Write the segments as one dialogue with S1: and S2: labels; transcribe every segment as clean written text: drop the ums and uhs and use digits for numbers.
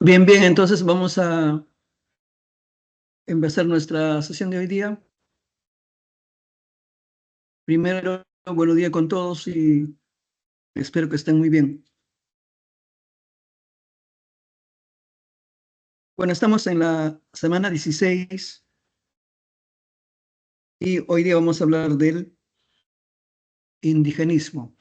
S1: Bien, bien, entonces vamos a empezar nuestra sesión de hoy día. Primero, buenos días con todos y espero que estén muy bien. Bueno, estamos en la semana 16 y hoy día vamos a hablar del indigenismo.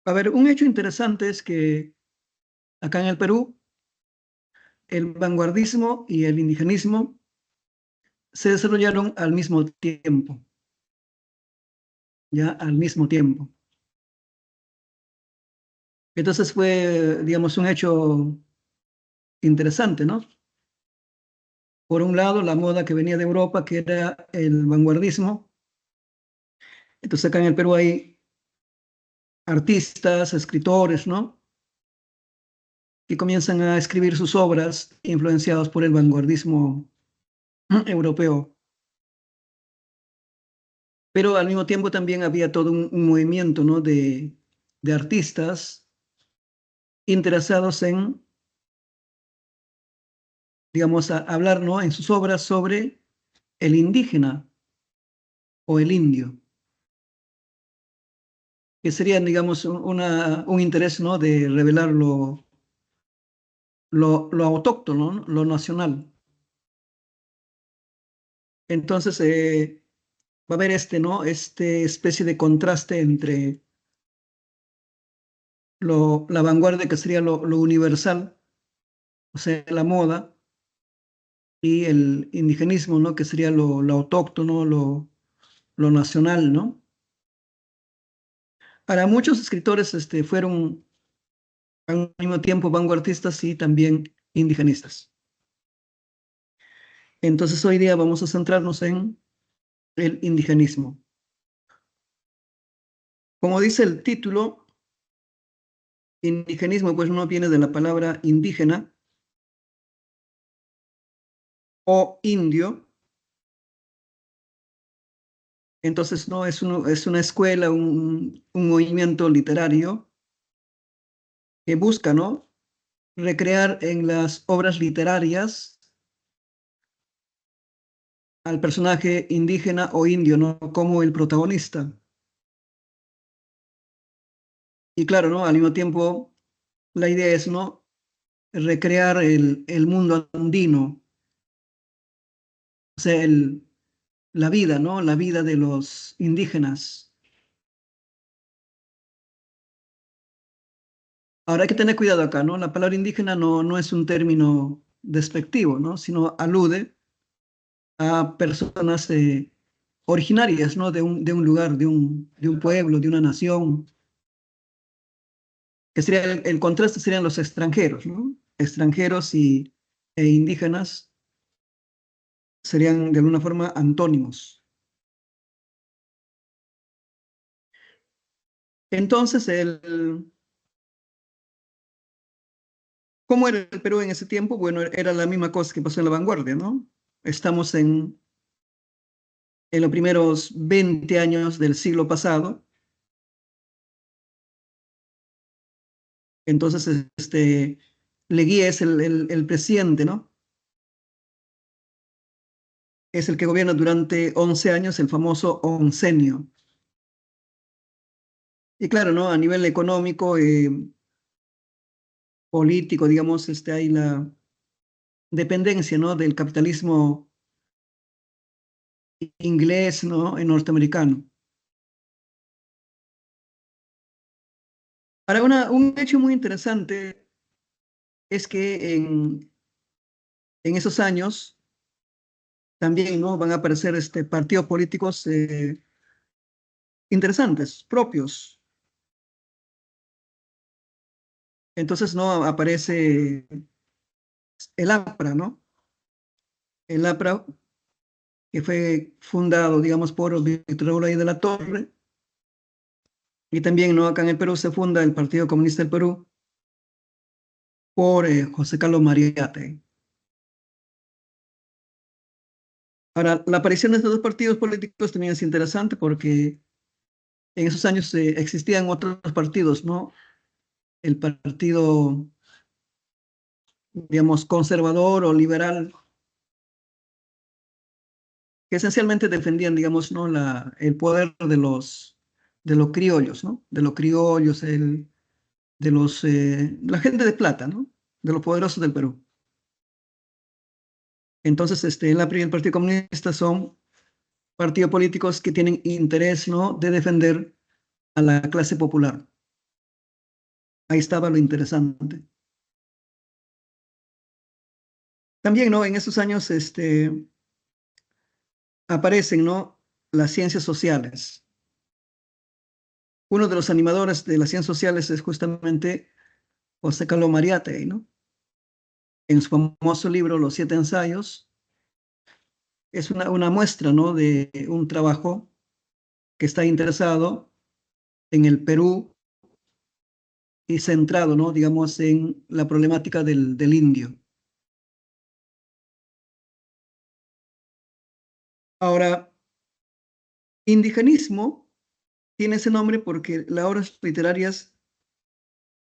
S1: A ver, un hecho interesante es que acá en el Perú, el vanguardismo y el indigenismo se desarrollaron al mismo tiempo, ya al mismo tiempo. Entonces fue, digamos, un hecho interesante, ¿no? Por un lado, la moda que venía de Europa, que era el vanguardismo. Entonces acá en el Perú hay artistas, escritores, ¿no? Que comienzan a escribir sus obras influenciados por el vanguardismo europeo. Pero al mismo tiempo también había todo un movimiento, ¿no? De artistas interesados en, digamos, hablar, ¿no? En sus obras sobre el indígena o el indio, que serían, digamos, un interés, ¿no? De revelar lo autóctono, ¿no? Lo nacional. Entonces, va a haber este, ¿no? Este especie de contraste entre la vanguardia, que sería lo universal, o sea, la moda, y el indigenismo, ¿no? Que sería lo autóctono, lo nacional, ¿no? Para muchos escritores fueron al mismo tiempo vanguardistas y también indigenistas. Entonces, hoy día vamos a centrarnos en el indigenismo. Como dice el título, indigenismo, pues no viene de la palabra indígena o indio. Entonces, no es, es una escuela, un movimiento literario que busca, ¿no? Recrear en las obras literarias al personaje indígena o indio, ¿no? Como el protagonista. Y claro, ¿no? Al mismo tiempo, la idea es, ¿no? Recrear el mundo andino, o sea, la vida, ¿no? La vida de los indígenas. Ahora hay que tener cuidado acá, ¿no? La palabra indígena no es un término despectivo, ¿no? Sino alude a personas originarias, ¿no? De un lugar, de un pueblo, de una nación, que sería el contraste serían los extranjeros, ¿no? Extranjeros e indígenas serían de alguna forma antónimos. Entonces, ¿cómo era el Perú en ese tiempo? Bueno, era la misma cosa que pasó en la vanguardia, ¿no? Estamos en los primeros 20 años del siglo pasado. Entonces, Leguía es el presidente, ¿no? Es el que gobierna durante 11 años, el famoso oncenio. Y claro, ¿no? A nivel económico, político, digamos, hay la dependencia, ¿no? Del capitalismo inglés, ¿no? Y norteamericano. Ahora, un hecho muy interesante es que en esos años también, ¿no? Van a aparecer partidos políticos interesantes, propios. Entonces, ¿no? Aparece el APRA, ¿no? El APRA, que fue fundado, digamos, por Víctor Hugo de la Torre, y también, ¿no? Acá en el Perú se funda el Partido Comunista del Perú por José Carlos Mariátegui. Ahora, la aparición de estos dos partidos políticos también es interesante porque En esos años existían otros partidos, ¿no? El partido, digamos, conservador o liberal, que esencialmente defendían, digamos, ¿no? El poder de los criollos, ¿no? De los criollos, la gente de plata, ¿no? De los poderosos del Perú. Entonces, el APRI y el Partido Comunista son partidos políticos que tienen interés, ¿no? De defender a la clase popular. Ahí estaba lo interesante. También, ¿no? En esos años, aparecen, ¿no? Las ciencias sociales. Uno de los animadores de las ciencias sociales es justamente José Carlos Mariátegui, ¿no? En su famoso libro Los Siete Ensayos, es una muestra, ¿no? De un trabajo que está interesado en el Perú y centrado, ¿no? Digamos, en la problemática del indio. Ahora, indigenismo tiene ese nombre porque las obras literarias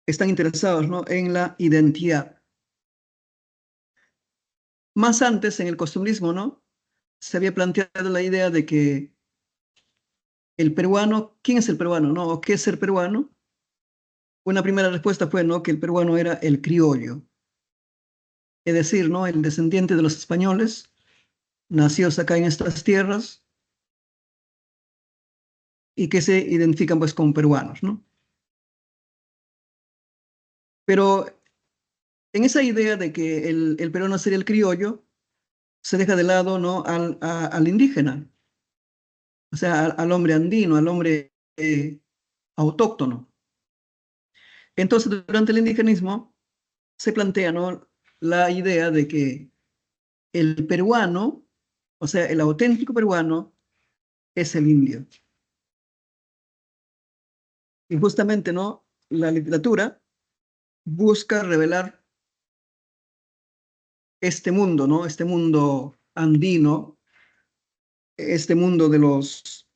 S1: están interesadas, ¿no? En la identidad. Más antes, en el costumbrismo, ¿no? Se había planteado la idea de que el peruano, ¿quién es el peruano, no? ¿O qué es ser peruano? Una primera respuesta fue, ¿no? Que el peruano era el criollo, es decir, ¿no? El descendiente de los españoles, nacidos acá en estas tierras y que se identifican pues como peruanos, ¿no? Pero en esa idea de que el peruano sería el criollo, se deja de lado, ¿no? Al indígena, o sea, al hombre andino, al hombre autóctono. Entonces, durante el indigenismo se plantea, ¿no? La idea de que el peruano, o sea, el auténtico peruano, es el indio. Y justamente, ¿no? La literatura busca revelar este mundo, ¿no? Este mundo andino, este mundo de los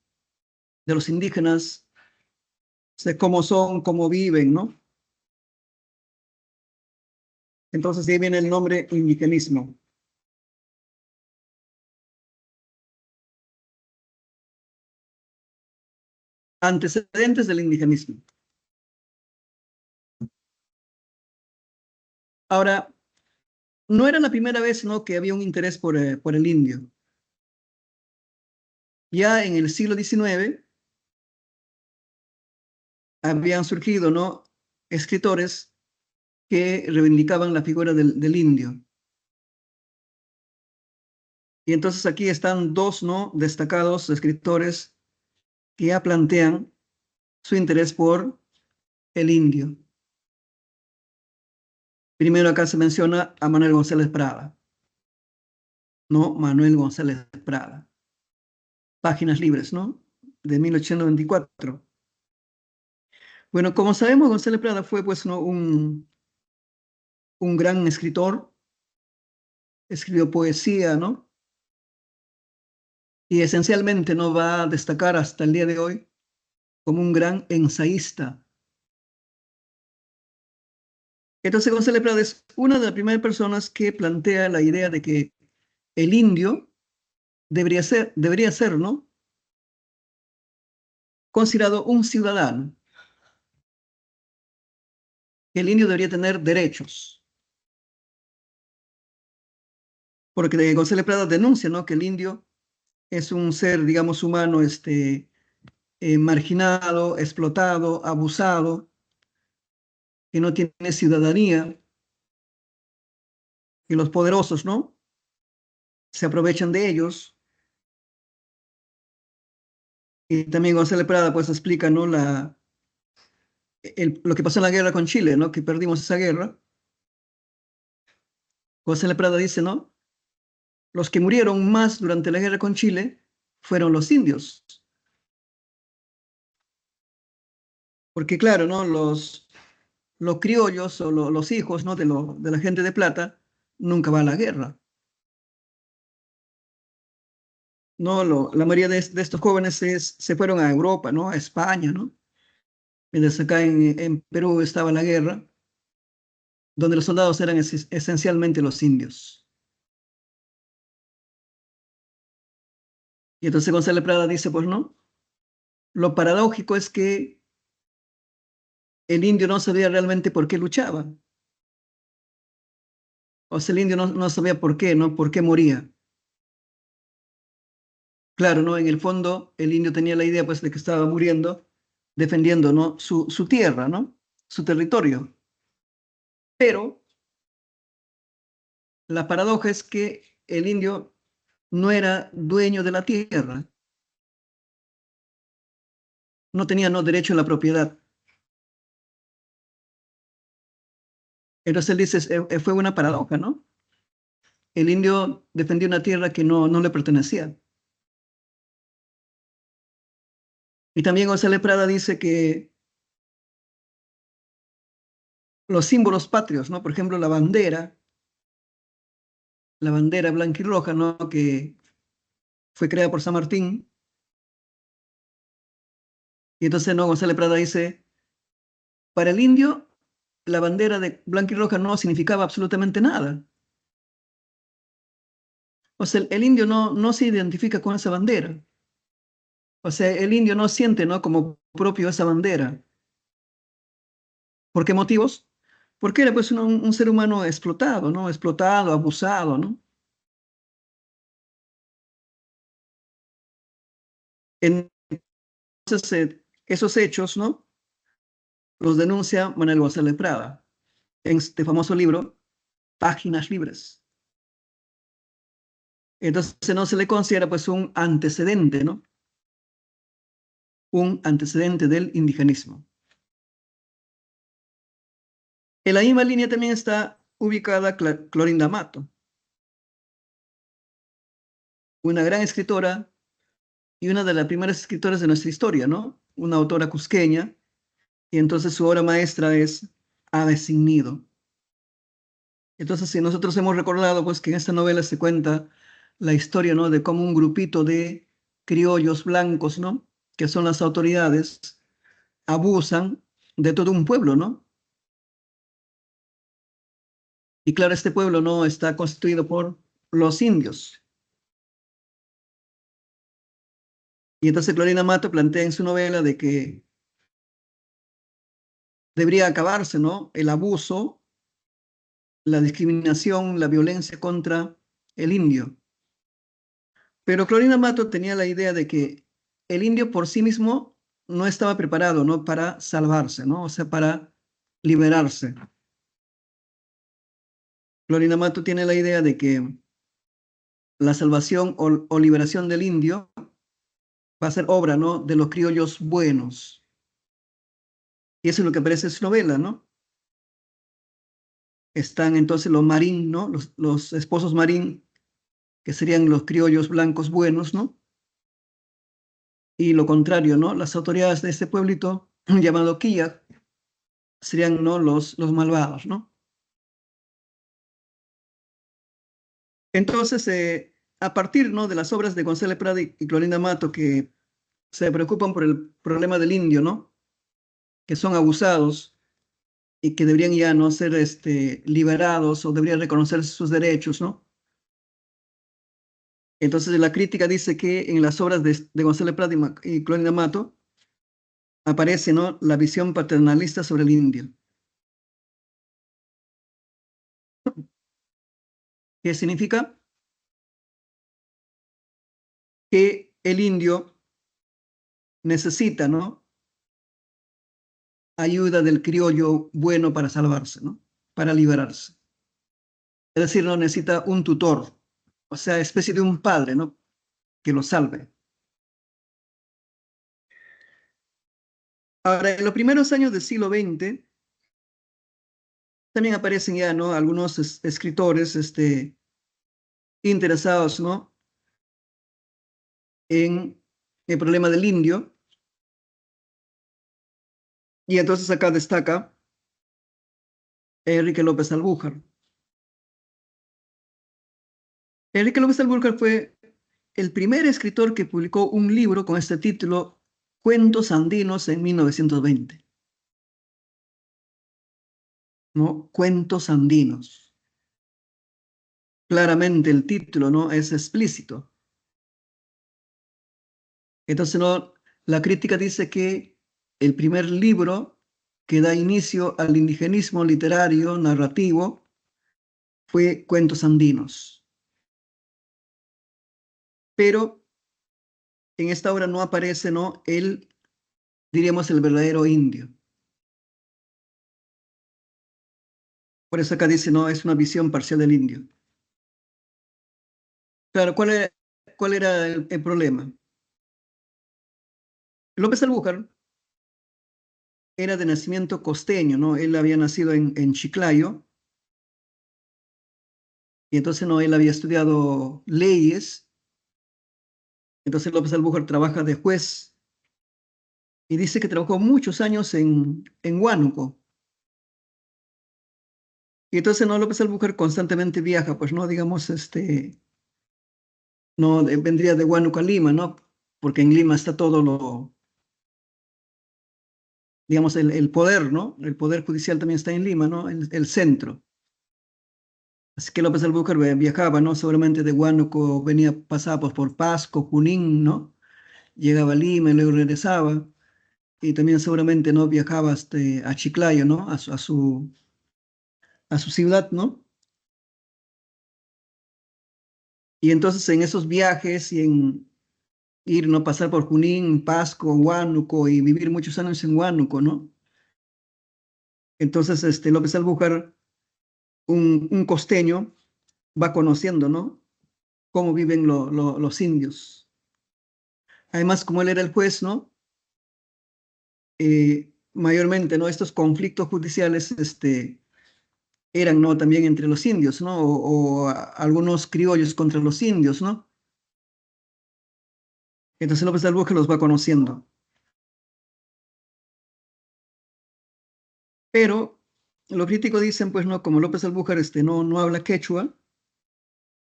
S1: indígenas, de cómo son, cómo viven, ¿no? Entonces, de ahí viene el nombre indigenismo. Antecedentes del indigenismo. Ahora, no era la primera vez, ¿no? Que había un interés por el indio. Ya en el siglo XIX habían surgido, ¿no? Escritores que reivindicaban la figura del indio. Y entonces aquí están dos, ¿no? Destacados escritores que ya plantean su interés por el indio. Primero acá se menciona a Manuel González Prada, ¿no? Manuel González Prada. Páginas libres, ¿no? De 1894. Bueno, como sabemos, González Prada fue pues, ¿no? Un gran escritor, escribió poesía, ¿no? Y esencialmente no va a destacar hasta el día de hoy como un gran ensayista. Entonces González Prada es una de las primeras personas que plantea la idea de que el indio debería ser, ¿no? Considerado un ciudadano. El indio debería tener derechos. Porque González Prada denuncia, ¿no? Que el indio es un ser, digamos, humano, marginado, explotado, abusado, que no tiene ciudadanía, y los poderosos, ¿no? Se aprovechan de ellos. Y también González Prada, pues, explica, ¿no? Lo que pasó en la guerra con Chile, ¿no? Que perdimos esa guerra. González Prada dice, ¿no? Los que murieron más durante la guerra con Chile fueron los indios. Porque, claro, ¿no? Los criollos o los hijos, ¿no? De la gente de plata nunca van a la guerra. ¿no? La mayoría de estos jóvenes se fueron a Europa, ¿no? A España, ¿no? Mientras acá en Perú estaba la guerra, donde los soldados eran esencialmente los indios. Y entonces González Prada dice, pues no, lo paradójico es que el indio no sabía realmente por qué luchaba. O sea, el indio no sabía por qué, ¿no? ¿Por qué moría? Claro, ¿no? En el fondo, el indio tenía la idea, pues, de que estaba muriendo defendiendo, ¿no? Su tierra, ¿no? Su territorio. Pero la paradoja es que el indio no era dueño de la tierra, no tenía, no, derecho a la propiedad. Entonces él dice, fue una paradoja, ¿no? El indio defendía una tierra que no le pertenecía. Y también González Prada dice que los símbolos patrios, ¿no? Por ejemplo, la bandera blanca y roja, ¿no? Que fue creada por San Martín. Y entonces, ¿no? González Prada dice, para el indio, la bandera de blanca y roja no significaba absolutamente nada. O sea, el indio no se identifica con esa bandera. O sea, el indio no siente, ¿no? Como propio esa bandera. ¿Por qué motivos? Porque era pues un ser humano explotado, ¿no? Explotado, abusado, ¿no? Entonces, esos hechos, ¿no? Los denuncia Manuel González Prada en este famoso libro, Páginas Libres. Entonces, no se le considera pues un antecedente, ¿no? Un antecedente del indigenismo. En la misma línea también está ubicada Clorinda Mato, una gran escritora y una de las primeras escritoras de nuestra historia, ¿no? Una autora cusqueña, y entonces su obra maestra es Ave sin nido. Entonces, si nosotros hemos recordado, pues que en esta novela se cuenta la historia, ¿no? De cómo un grupito de criollos blancos, ¿no? Que son las autoridades, abusan de todo un pueblo, ¿no? Y claro, este pueblo no está constituido por los indios. Y entonces Clorinda Mato plantea en su novela de que debería acabarse, ¿no? El abuso, la discriminación, la violencia contra el indio. Pero Clorinda Mato tenía la idea de que el indio por sí mismo no estaba preparado, ¿no? Para salvarse, ¿no? O sea, para liberarse. Clorinda Mato tiene la idea de que la salvación o liberación del indio va a ser obra, ¿no? De los criollos buenos. Y eso es lo que aparece en su novela, ¿no? Están entonces los marín, ¿no? Los esposos marín, que serían los criollos blancos buenos, ¿no? Y lo contrario, ¿no? Las autoridades de este pueblito llamado Quilla serían, ¿no? Los malvados, ¿no? Entonces, a partir, ¿no? De las obras de González Prada y Clorinda Mato, que se preocupan por el problema del indio, ¿no? Que son abusados y que deberían ya no ser liberados o deberían reconocer sus derechos, ¿no? Entonces, la crítica dice que en las obras de González Prada y Clorinda Mato aparece, ¿no? La visión paternalista sobre el indio, que significa que el indio necesita, ¿no? Ayuda del criollo bueno para salvarse, ¿no? Para liberarse. Es decir, no necesita un tutor, o sea, especie de un padre, ¿no? Que lo salve. Ahora, en los primeros años del siglo XX, también aparecen ya, ¿no? Algunos escritores interesados, ¿no? En el problema del indio. Y entonces acá destaca Enrique López Albújar. Enrique López Albújar fue el primer escritor que publicó un libro con este título, Cuentos Andinos, en 1920. ¿No? Cuentos Andinos. Claramente el título, ¿no? Es explícito. Entonces, ¿no? La crítica dice que el primer libro que da inicio al indigenismo literario, narrativo, fue Cuentos Andinos. Pero en esta obra no aparece, ¿no? Diríamos, el verdadero indio. Por eso acá dice, no, es una visión parcial del indio. Claro, ¿cuál era el problema? López Albujar era de nacimiento costeño, ¿no? Él había nacido en Chiclayo, y entonces, ¿no? Él había estudiado leyes. Entonces López Albujar trabaja de juez y dice que trabajó muchos años en Huánuco. Y entonces, ¿no? López Albujar constantemente viaja, pues, ¿no? Digamos, no vendría de Huánuco a Lima, ¿no? Porque en Lima está todo digamos, el poder, ¿no? El poder judicial también está en Lima, ¿no? El centro. Así que López Albuquerque viajaba, ¿no? Seguramente de Huánuco pasaba pues, por Pasco, Junín, ¿no? Llegaba a Lima y luego regresaba. Y también seguramente, ¿no? Viajaba a Chiclayo, ¿no? A su ciudad, ¿no? Y entonces en esos viajes y en ir, ¿no? Pasar por Junín, Pasco, Huánuco y vivir muchos años en Huánuco, ¿no? Entonces, López Albuquerque, un costeño, va conociendo, ¿no? Cómo viven los indios. Además, como él era el juez, ¿no? Mayormente, ¿no? Estos conflictos judiciales, eran, ¿no? También entre los indios, ¿no? O algunos criollos contra los indios, ¿no? Entonces López de Albuquerque los va conociendo. Pero los críticos dicen, pues, ¿no? Como López Albuquerque, no habla quechua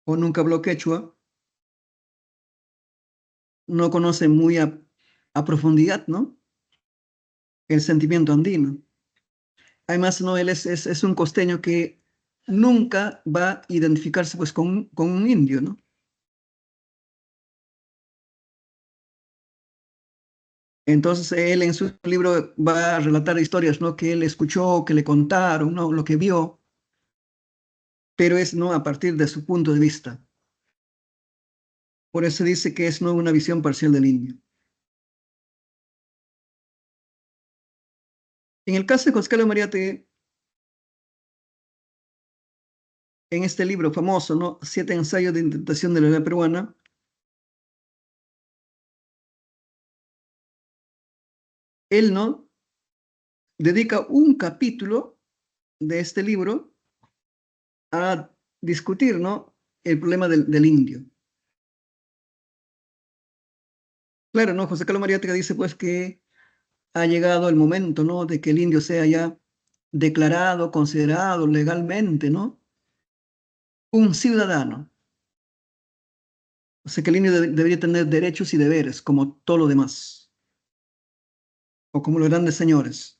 S1: o nunca habló quechua, no conoce muy a profundidad, ¿no? El sentimiento andino. Además, no, él es un costeño que nunca va a identificarse pues con un indio, ¿no? Entonces él en su libro va a relatar historias, ¿no? Que él escuchó, que le contaron, ¿no? Lo que vio, pero es, ¿no? A partir de su punto de vista. Por eso dice que es, ¿no? Una visión parcial del indio. En el caso de José Carlos Mariátegui, en este libro famoso, ¿no? Siete ensayos de interpretación de la ley peruana, él, ¿no? Dedica un capítulo de este libro a discutir, ¿no? El problema del indio. Claro, ¿no? José Carlos Mariátegui dice, pues, que ha llegado el momento, ¿no? De que el indio sea ya declarado, considerado legalmente, ¿no? Un ciudadano. O sea, que el indio debería tener derechos y deberes, como todo lo demás, o como los grandes señores.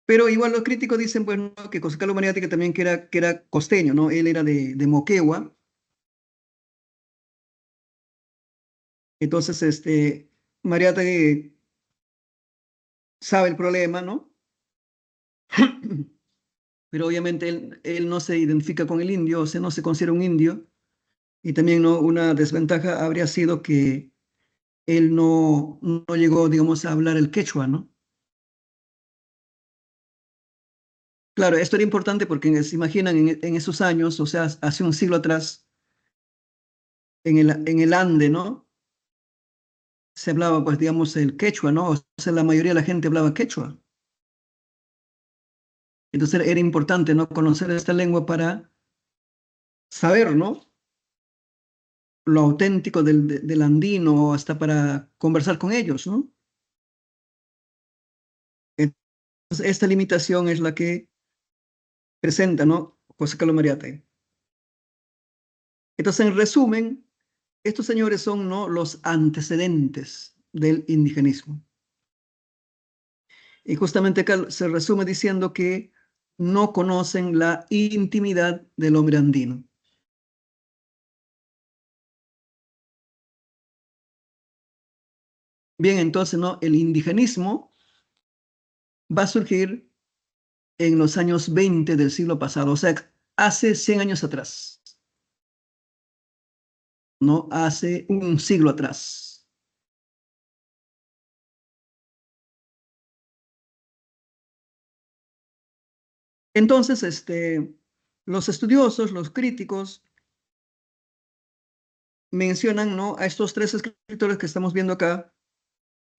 S1: Pero igual los críticos dicen, pues, ¿no? Que José Carlos Mariátegui también que era costeño, ¿no? Él era de Moquegua. Entonces, Mariátegui sabe el problema, ¿no? Pero obviamente él no se identifica con el indio, o sea, no se considera un indio. Y también, ¿no? Una desventaja habría sido que él no llegó, digamos, a hablar el quechua, ¿no? Claro, esto era importante porque se imaginan en esos años, o sea, hace un siglo atrás, en el Ande, ¿no? Se hablaba, pues, digamos, el quechua, ¿no? O sea, la mayoría de la gente hablaba quechua. Entonces era importante, ¿no? Conocer esta lengua para saber, ¿no? Lo auténtico del andino, hasta para conversar con ellos, ¿no? Entonces, esta limitación es la que presenta, ¿no? José Carlos Mariátegui. Entonces, en resumen, estos señores son, ¿no?, los antecedentes del indigenismo. Y justamente acá se resume diciendo que no conocen la intimidad del hombre andino. Bien, entonces, ¿no?, el indigenismo va a surgir en los años 20 del siglo pasado, o sea, hace 100 años atrás, ¿no? Hace un siglo atrás. Entonces, los estudiosos, los críticos, mencionan, ¿no?, a estos tres escritores que estamos viendo acá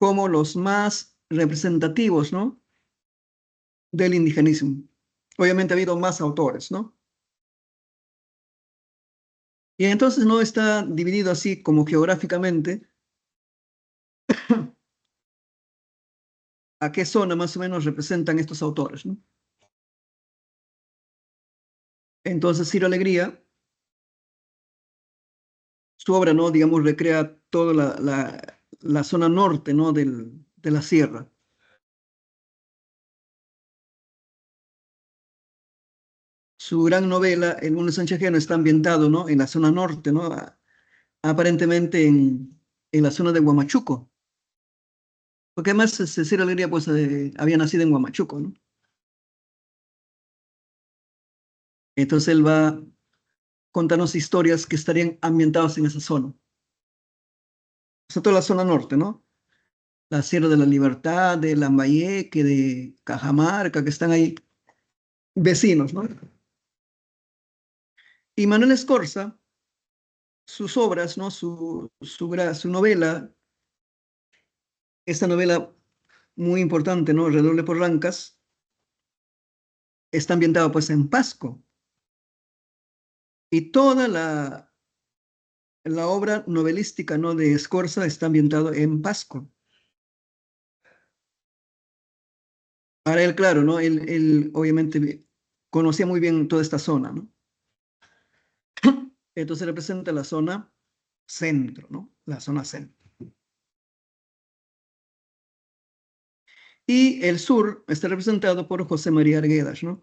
S1: como los más representativos, ¿no?, del indigenismo. Obviamente ha habido más autores, ¿no? Y entonces no está dividido así como geográficamente a qué zona más o menos representan estos autores, ¿no? Entonces, Ciro Alegría, su obra, ¿no?, digamos, recrea toda la zona norte, ¿no?, de la sierra. Su gran novela, El mundo sanchajeno, está ambientado, ¿no?, en la zona norte, ¿no?, aparentemente en la zona de Huamachuco, porque además Ciro Alegría pues, había nacido en Huamachuco, ¿no? Entonces él va a contarnos historias que estarían ambientadas en esa zona, sobre todo la zona norte, ¿no? La Sierra de la Libertad, de Lambayeque, de Cajamarca, que están ahí vecinos, ¿no? Y Manuel Escorza, sus obras, ¿no? Su novela, esta novela muy importante, ¿no?, Redoble por Rancas, está ambientada pues en Pasco. Y toda la obra novelística, ¿no?, de Escorza está ambientado en Pasco. Para él, claro, ¿no? Él obviamente conocía muy bien toda esta zona, ¿no? Entonces representa la zona centro, ¿no? La zona centro. Y el sur está representado por José María Arguedas, ¿no?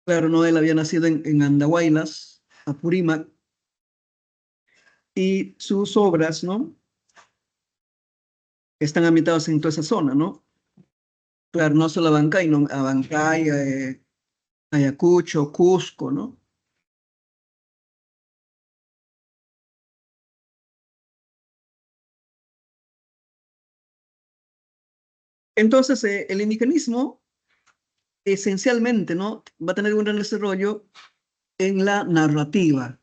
S1: Claro, no, él había nacido en Andahuaylas, Apurímac, y sus obras, ¿no?, están ambientadas en toda esa zona, ¿no? Claro, no solo Abancay, no, Abancay, Ayacucho, Cusco, ¿no? Entonces, el indigenismo esencialmente, ¿no?, va a tener un gran desarrollo en la narrativa,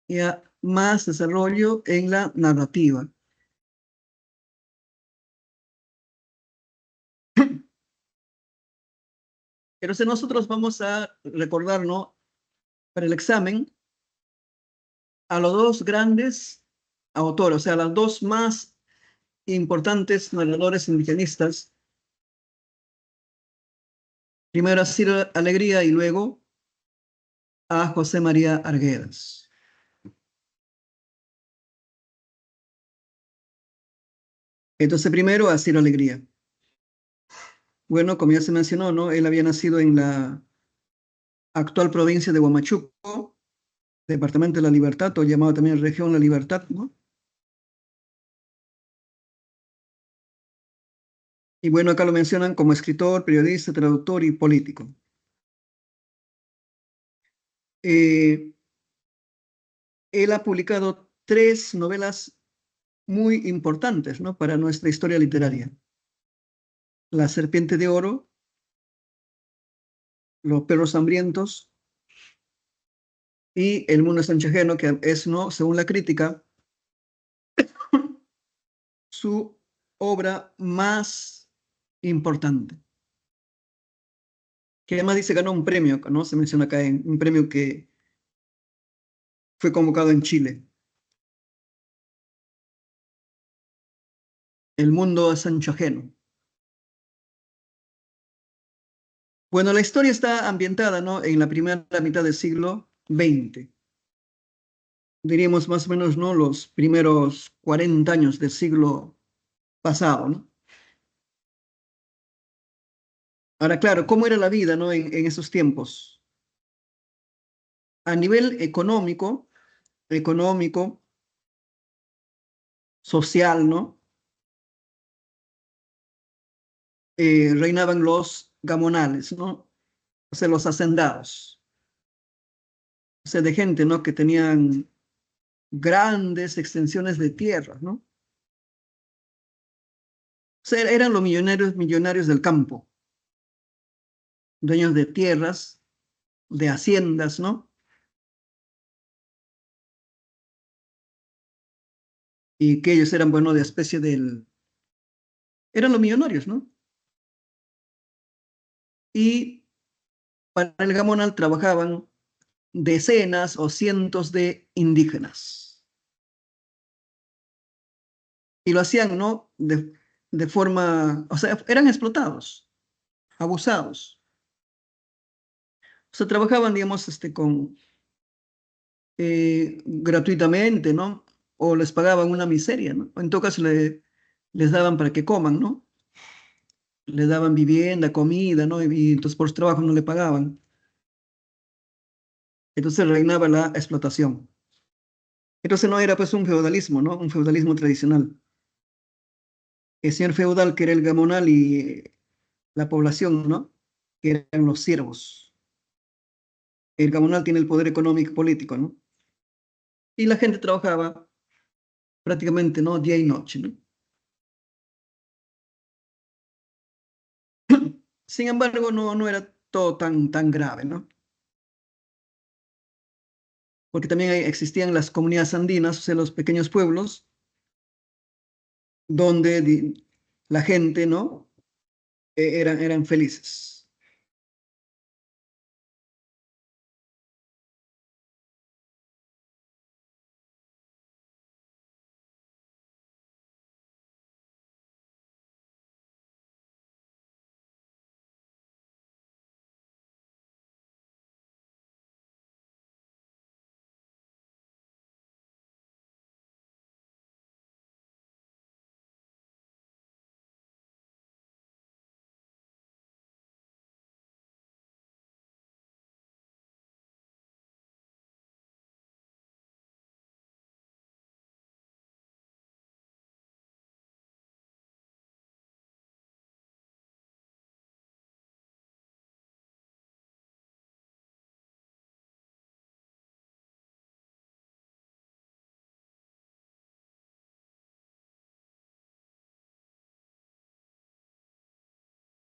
S1: ya más desarrollo en la narrativa. Pero si nosotros vamos a recordar, ¿no?, para el examen, a los dos grandes autores, o sea, las dos más importantes narradores indigenistas, primero a Ciro Alegría y luego a José María Arguedas. Entonces, primero a Ciro Alegría. Bueno, como ya se mencionó, ¿no?, él había nacido en la actual provincia de Huamachuco, departamento de La Libertad, o llamado también región La Libertad, ¿no? Y bueno, acá lo mencionan como escritor, periodista, traductor y político. Eh, Él ha publicado tres novelas muy importantes, ¿no?, para nuestra historia literaria. La Serpiente de Oro, Los Perros Hambrientos y El Mundo Sanchajeno, que es, ¿no?, según la crítica, su obra más importante, que además dice ganó un premio, ¿no? Se menciona acá en un premio que fue convocado en Chile. El Mundo Sanchajeno. Bueno, la historia está ambientada, ¿no? En la primera mitad del siglo XX. Diríamos más o menos, ¿no? Los primeros 40 años del siglo pasado, ¿no? Ahora, claro, ¿cómo era la vida, ¿no? En esos tiempos? A nivel económico, social, ¿no? Reinaban los gamonales, ¿no? O sea, los hacendados. O sea, de gente, ¿no? Que tenían grandes extensiones de tierra, ¿no? O sea, eran los millonarios del campo, dueños de tierras, de haciendas, ¿no? Y que ellos eran, bueno, de especie del... Eran los millonarios, ¿no? Y para el gamonal trabajaban decenas o cientos de indígenas. Y lo hacían, ¿no? De forma, o sea, eran explotados, abusados. O sea, trabajaban, digamos, gratuitamente, ¿no? O les pagaban una miseria, ¿no? En todo caso, les daban para que coman, ¿no? Les daban vivienda, comida, ¿no? Y entonces por su trabajo no le pagaban. Entonces reinaba la explotación. Entonces no era pues un feudalismo, ¿no? Un feudalismo tradicional. El señor feudal, que era el gamonal, y la población, ¿no? Que eran los siervos. El gamonal tiene el poder económico y político, ¿no? Y la gente trabajaba prácticamente, ¿no? Día y noche, ¿no? Sin embargo, no era todo tan grave, ¿no? Porque también existían las comunidades andinas, o sea, los pequeños pueblos, donde la gente, ¿no? Eran felices.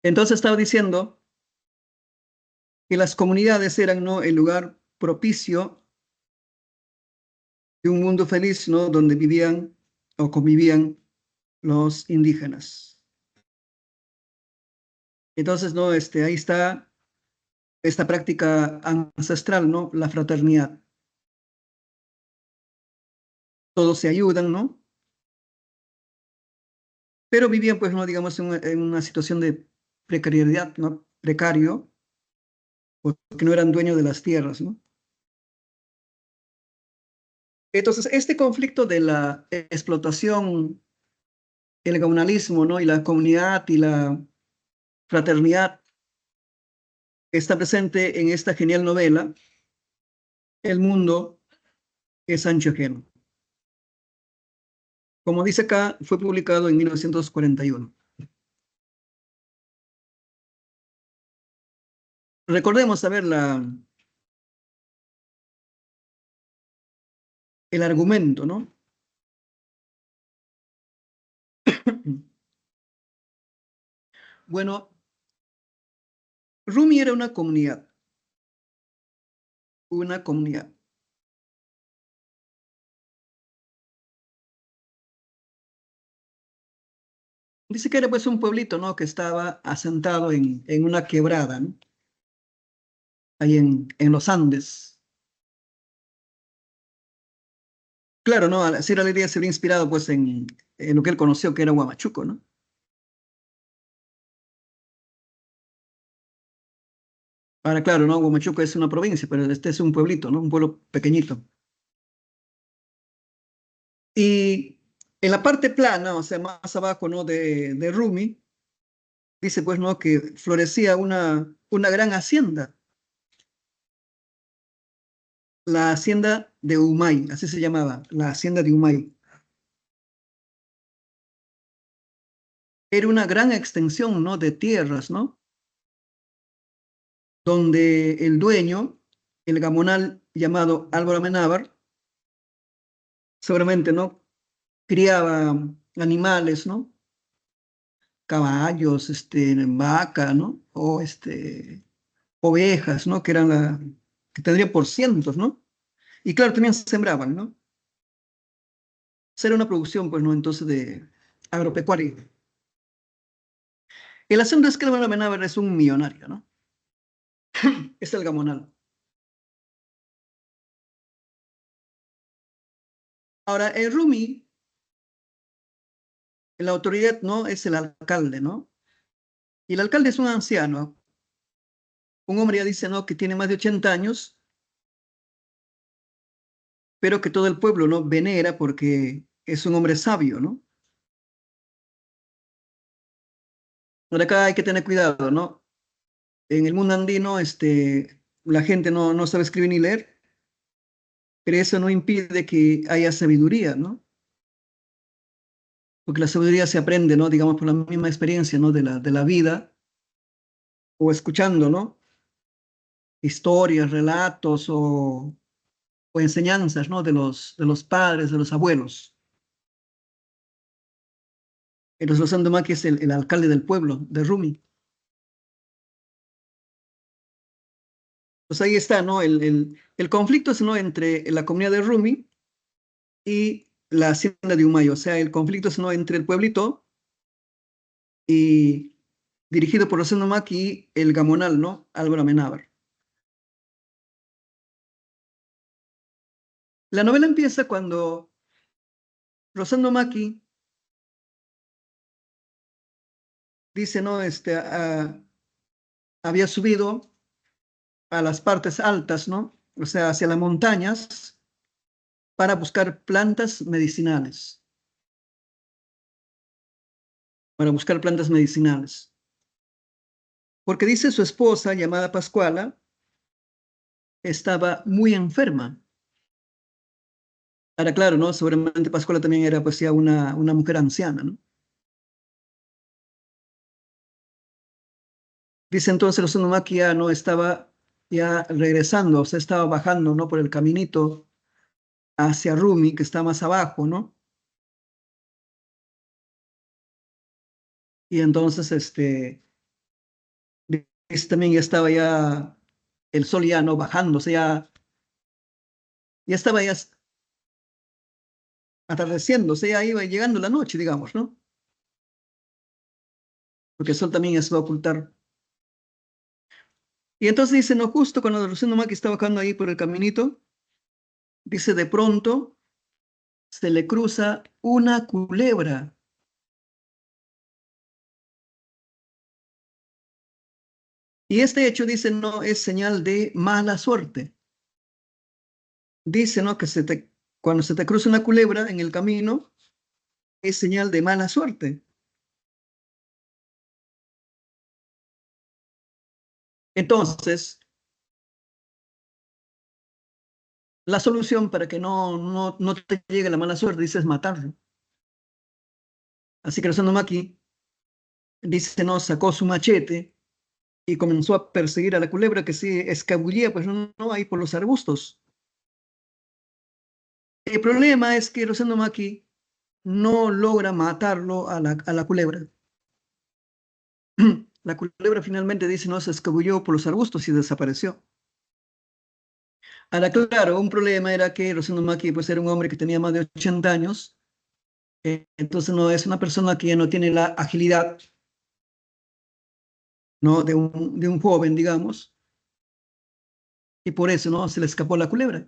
S1: Entonces estaba diciendo que las comunidades eran, ¿no? El lugar propicio de un mundo feliz, ¿no? Donde vivían o convivían los indígenas. Entonces, ¿no? Ahí está esta práctica ancestral, ¿no? La fraternidad. Todos se ayudan, ¿no? Pero vivían, pues, no, digamos, en una situación de precariedad, ¿no? Precario, porque no eran dueños de las tierras, ¿no? Entonces, este conflicto de la explotación, el gaunalismo, ¿no? Y la comunidad y la fraternidad está presente en esta genial novela, El mundo es ancho ajeno. Como dice acá, fue publicado en 1941. Recordemos, a ver, el argumento, ¿no? Bueno, Rumi era una comunidad. Dice que era pues un pueblito, ¿no? Que estaba asentado en una quebrada, ¿no? Ahí en los Andes. Claro, ¿no? Sir Alegría se había inspirado pues en lo que él conoció, que era Huamachuco, ¿no? Ahora, claro, ¿no? Huamachuco es una provincia, pero este es un pueblito, ¿no? Un pueblo pequeñito. Y en la parte plana, o sea, más abajo, ¿no? De Rumi, dice, pues, ¿no? Que florecía una gran hacienda, la hacienda de Humay, así se llamaba, la hacienda de Humay. Era una gran extensión, ¿no? De tierras, ¿no? Donde el dueño, el gamonal llamado Álvaro Amenábar, seguramente, ¿no? Criaba animales, ¿no? Caballos, vaca, ¿no? O ovejas, ¿no? Que tendría por cientos, ¿no? Y claro, también sembraban, ¿no? Será una producción, pues, ¿no? Entonces de agropecuaria. El asunto es que Álvaro Amenábar es un millonario, ¿no? Es el gamonal. Ahora, el Rumi, la autoridad, ¿no? Es el alcalde, ¿no? Y el alcalde es un anciano, un hombre ya dice, ¿no? Que tiene más de 80 años, pero que todo el pueblo, ¿no? Venera porque es un hombre sabio, ¿no? Por acá hay que tener cuidado, ¿no? En el mundo andino, la gente no sabe escribir ni leer, pero eso no impide que haya sabiduría, ¿no? Porque la sabiduría se aprende, ¿no? Digamos, por la misma experiencia, ¿no? De la vida, o escuchando, ¿no? Historias, relatos o enseñanzas, ¿no? De los padres, de los abuelos. El Rosando Maki es el alcalde del pueblo, de Rumi. Pues ahí está, ¿no? El conflicto es, ¿no? Entre la comunidad de Rumi y la hacienda de Humayo. O sea, el conflicto es, ¿no? Entre el pueblito y dirigido por Rosendo Maki y el gamonal, ¿no? Álvaro Amenábar. La novela empieza cuando Rosendo Maki dice, ¿no? Había subido a las partes altas, ¿no? O sea, hacia las montañas para buscar plantas medicinales, para buscar plantas medicinales. Porque dice su esposa, llamada Pascuala, estaba muy enferma. Ahora, claro, ¿no? Seguramente Pascuala también era pues ya una mujer anciana, ¿no? Dice entonces los Uzumaki ya no estaba ya regresando, o sea, estaba bajando, ¿no? Por el caminito hacia Rumi, que está más abajo, ¿no? Y entonces, dice también ya estaba ya el sol ya no bajando, o sea, ya estaba ya atardeciendo, o sea, ya iba llegando la noche, digamos, ¿no? Porque el sol también ya se va a ocultar. Y entonces dice, no, justo cuando Rosendo Maki está bajando ahí por el caminito, dice, de pronto se le cruza una culebra. Y este hecho, dice, no es señal de mala suerte. Dice, ¿no? Que cuando se te cruza una culebra en el camino, es señal de mala suerte. Entonces, la solución para que no te llegue la mala suerte, dice, es matarlo. Así que Rosendo Maki, dice, no, sacó su machete y comenzó a perseguir a la culebra que se escabullía, pues no, ahí por los arbustos. El problema es que Rosendo Maki no logra matarlo a la culebra. La culebra finalmente dice, no, se escabulló por los arbustos y desapareció. Ahora, claro, un problema era que Rosendo Maki pues, era un hombre que tenía más de 80 años, entonces no es una persona que ya no tiene la agilidad, ¿no? de un joven, digamos, y por eso no se le escapó la culebra.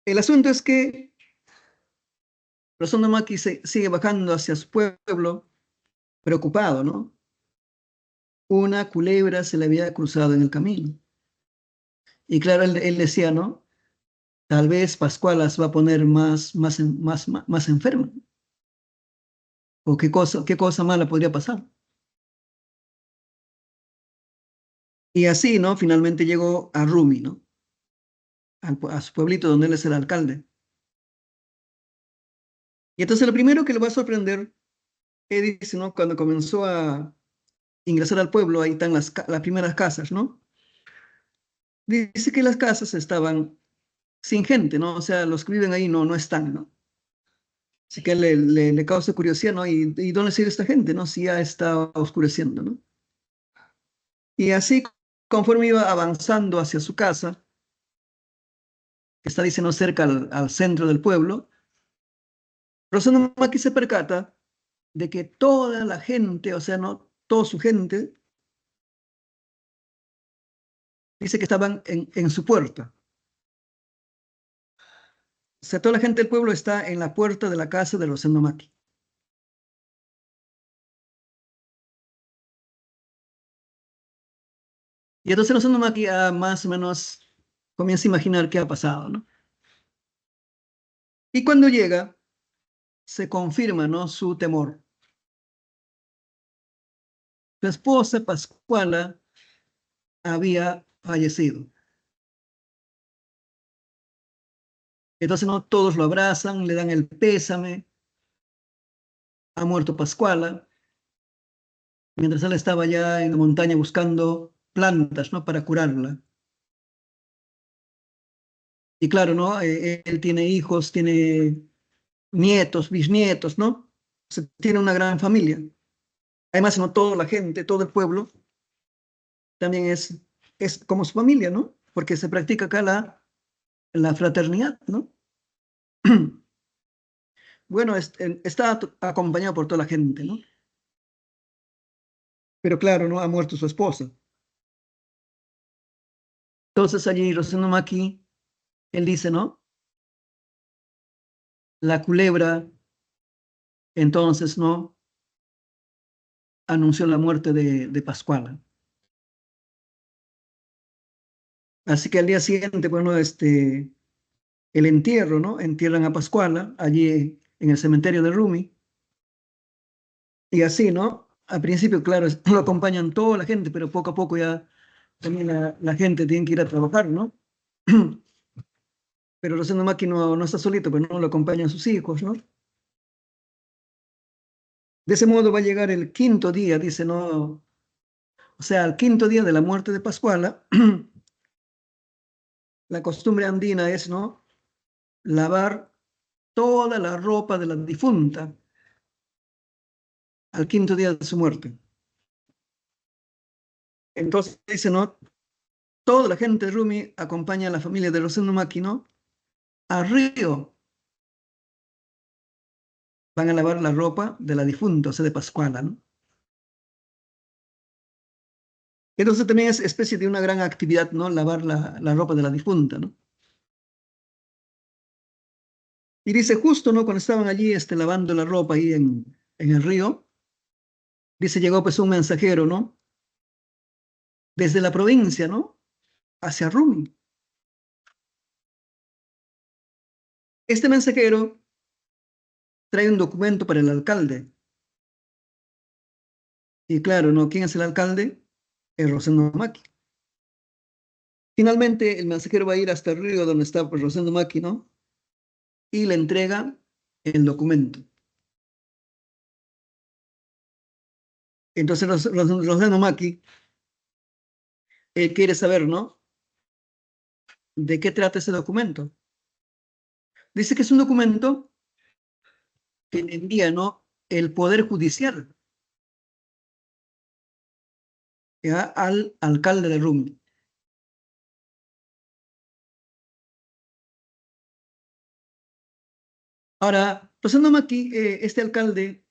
S1: El asunto es que Rosendo Maki sigue bajando hacia su pueblo, preocupado, ¿no? una culebra se le había cruzado en el camino. Y claro, él decía, ¿no? Tal vez Pascuala se va a poner más enferma. ¿O qué cosa mala podría pasar? Y así, ¿no? Finalmente llegó a Rumi, ¿no? A su pueblito donde él es el alcalde. Y entonces lo primero que le va a sorprender, él dice, ¿no? Cuando comenzó a ingresar al pueblo, ahí están las primeras casas, ¿no? Dice que las casas estaban sin gente, ¿no? O sea, los que viven ahí no están, ¿no? Así que le causa curiosidad, ¿no? ¿Y dónde sigue esta gente, ¿no? Si ya está oscureciendo, ¿no? Y así, conforme iba avanzando hacia su casa, que está, diciendo, cerca al centro del pueblo, Rosendo Maki se percata de que toda la gente, o sea, no, toda su gente, dice que estaban en su puerta. O sea, toda la gente del pueblo está en la puerta de la casa de Rosendo Maki. Y entonces Rosendo Maki más o menos comienza a imaginar qué ha pasado, ¿no? Y cuando llega, se confirma, ¿no? Su temor. Su esposa, Pascuala, había fallecido. Entonces, ¿no? Todos lo abrazan, le dan el pésame. Ha muerto Pascuala, mientras él estaba ya en la montaña buscando plantas, ¿no? Para curarla. Y claro, ¿no? Él tiene hijos, tiene nietos, bisnietos, ¿no? O sea, tiene una gran familia. Además, no toda la gente, todo el pueblo, también es como su familia, ¿no? Porque se practica acá la fraternidad, ¿no? Bueno, está acompañado por toda la gente, ¿no? Pero claro, ¿no? Ha muerto su esposa. Entonces allí Rosendo Maki, él dice, ¿no? La culebra, entonces, ¿no? Anunció la muerte de Pascuala. Así que al día siguiente, bueno, el entierro, ¿no? Entierran a Pascuala allí en el cementerio de Rumi. Y así, ¿no? Al principio, claro, lo acompañan toda la gente, pero poco a poco ya también la gente tiene que ir a trabajar, ¿no? Pero Rosendo Maki no está solito, pero no lo acompañan sus hijos, ¿no? De ese modo va a llegar el quinto día, dice, ¿no? O sea, al quinto día de la muerte de Pascuala, la costumbre andina es, ¿no? Lavar toda la ropa de la difunta al quinto día de su muerte. Entonces dice, ¿no? Toda la gente de Rumi acompaña a la familia de Rosendo Maki, ¿no? Al río. Van a lavar la ropa de la difunta, o sea, de Pascuala, ¿no? Entonces también es especie de una gran actividad, ¿no? Lavar la ropa de la difunta, ¿no? Y dice, justo, ¿no? Cuando estaban allí lavando la ropa ahí en el río, dice, llegó pues un mensajero, ¿no? Desde la provincia, ¿no? Hacia Rumi. Este mensajero trae un documento para el alcalde. Y claro, ¿no? ¿Quién es el alcalde? El Rosendo Maki. Finalmente, el mensajero va a ir hasta el río donde está pues, Rosendo Maki, ¿no? Y le entrega el documento. Entonces, Rosendo Maki quiere saber, ¿no? ¿De qué trata ese documento? Dice que es un documento que le envía, ¿no? El Poder Judicial, ¿ya? Al alcalde de Rumi. Ahora, Rosendo Maki, este alcalde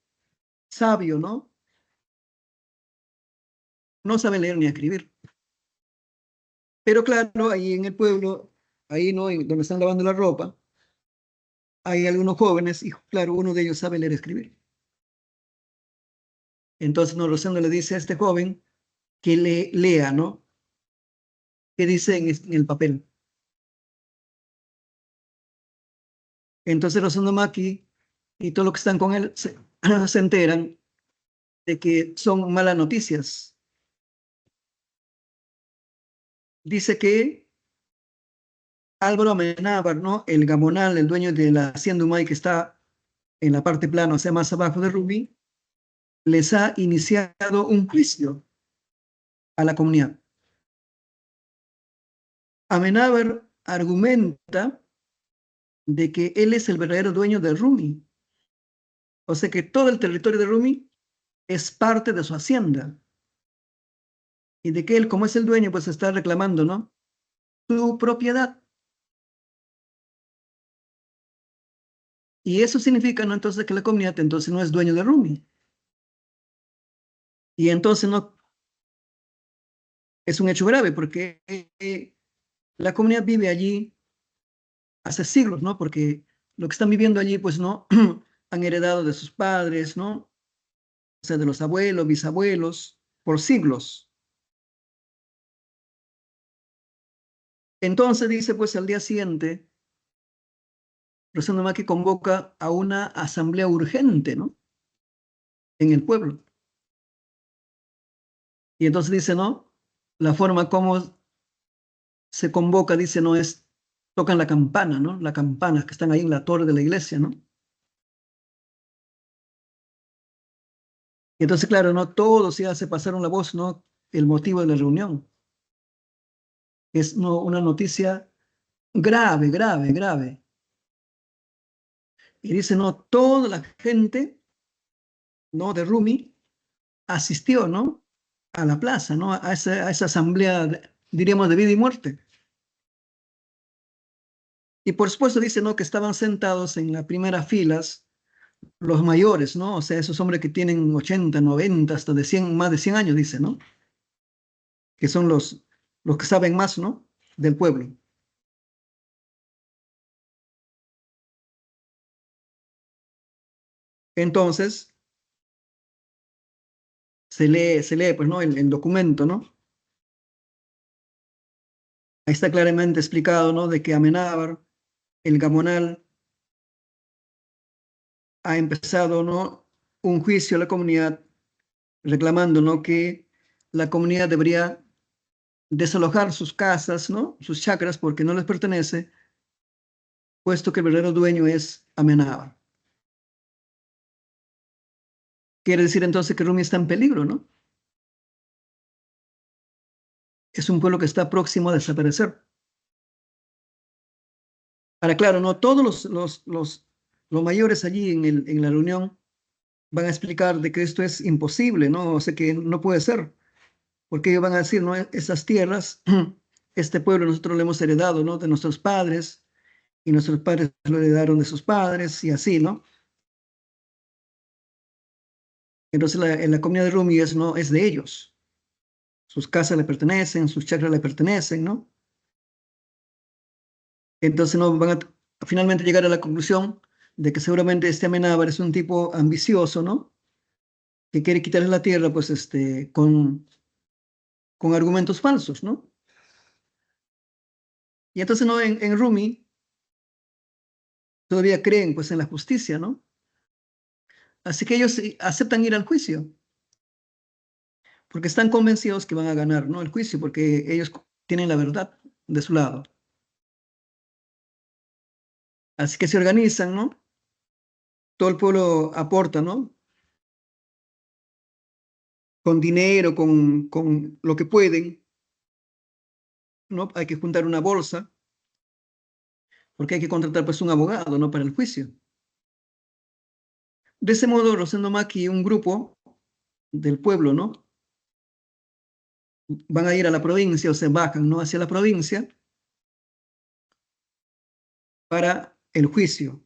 S1: sabio, ¿no? No sabe leer ni escribir. Pero claro, ahí en el pueblo, ahí, ¿no? Donde están lavando la ropa, hay algunos jóvenes y claro, uno de ellos sabe leer y escribir. Entonces, no, Rosendo le dice a este joven que lea, ¿no? ¿Qué dice en el papel? Entonces Rosendo Maki y todos los que están con él se enteran de que son malas noticias. Dice que Álvaro Amenábar, ¿no? El gamonal, el dueño de la hacienda Humay que está en la parte plana, o sea, más abajo de Rumi, les ha iniciado un juicio a la comunidad. Amenábar argumenta de que él es el verdadero dueño de Rumi, o sea que todo el territorio de Rumi es parte de su hacienda y de que él, como es el dueño, pues está reclamando, ¿no? Su propiedad. Y eso significa, ¿no? Entonces que la comunidad entonces no es dueño de Rumi. Y entonces no es un hecho grave porque la comunidad vive allí hace siglos, ¿no? Porque lo que están viviendo allí, pues no han heredado de sus padres, ¿no? O sea, de los abuelos, bisabuelos, por siglos. Entonces dice, pues al día siguiente, Rosendo Maki convoca a una asamblea urgente, ¿no? En el pueblo. Y entonces dice, ¿no? La forma como se convoca, dice, no es, tocan la campana, ¿no? La campana que están ahí en la torre de la iglesia, ¿no? Y entonces, claro, ¿no? Todos ya se pasaron la voz, ¿no? El motivo de la reunión. Es ¿no? una noticia grave, grave, grave. Y dice, ¿no? Toda la gente, ¿no? De Rumi asistió, ¿no? A la plaza, ¿no? A esa asamblea, diríamos, de vida y muerte. Y por supuesto dice, ¿no? Que estaban sentados en las primeras filas los mayores, ¿no? O sea, esos hombres que tienen 80, 90, hasta de 100, más de 100 años, dice, ¿no? Que son los que saben más, ¿no? Del pueblo. Entonces, se lee, pues, ¿no? El documento, ¿no? Ahí está claramente explicado, ¿no? De que Amenábar, el Gamonal, ha empezado, ¿no? Un juicio a la comunidad reclamando, ¿no? Que la comunidad debería desalojar sus casas, ¿no? Sus chacras porque no les pertenece, puesto que el verdadero dueño es Amenábar. Quiere decir entonces que Rumi está en peligro, ¿no? Es un pueblo que está próximo a desaparecer. Ahora, claro, no todos los mayores allí en la reunión van a explicar de que esto es imposible, ¿no? O sea, que no puede ser, porque ellos van a decir, ¿no? Esas tierras, este pueblo nosotros lo hemos heredado, ¿no? De nuestros padres, y nuestros padres lo heredaron de sus padres, y así, ¿no? Entonces en la comunidad de Rumi es, ¿no? Es de ellos. Sus casas le pertenecen, sus chacras le pertenecen, ¿no? Entonces no van a finalmente llegar a la conclusión de que seguramente este Amenábar es un tipo ambicioso, ¿no? Que quiere quitarle la tierra, pues, con argumentos falsos, ¿no? Y entonces, ¿no? En Rumi todavía creen, pues, en la justicia, ¿no? Así que ellos aceptan ir al juicio, porque están convencidos que van a ganar, ¿no? El juicio, porque ellos tienen la verdad de su lado. Así que se organizan, ¿no? Todo el pueblo aporta, ¿no? Con dinero, con lo que pueden, ¿no? Hay que juntar una bolsa, porque hay que contratar, pues, un abogado, ¿no? Para el juicio. De ese modo, Rosendo Maki y un grupo del pueblo, ¿no? Van a ir a la provincia o se bajan, ¿no? Hacia la provincia para el juicio.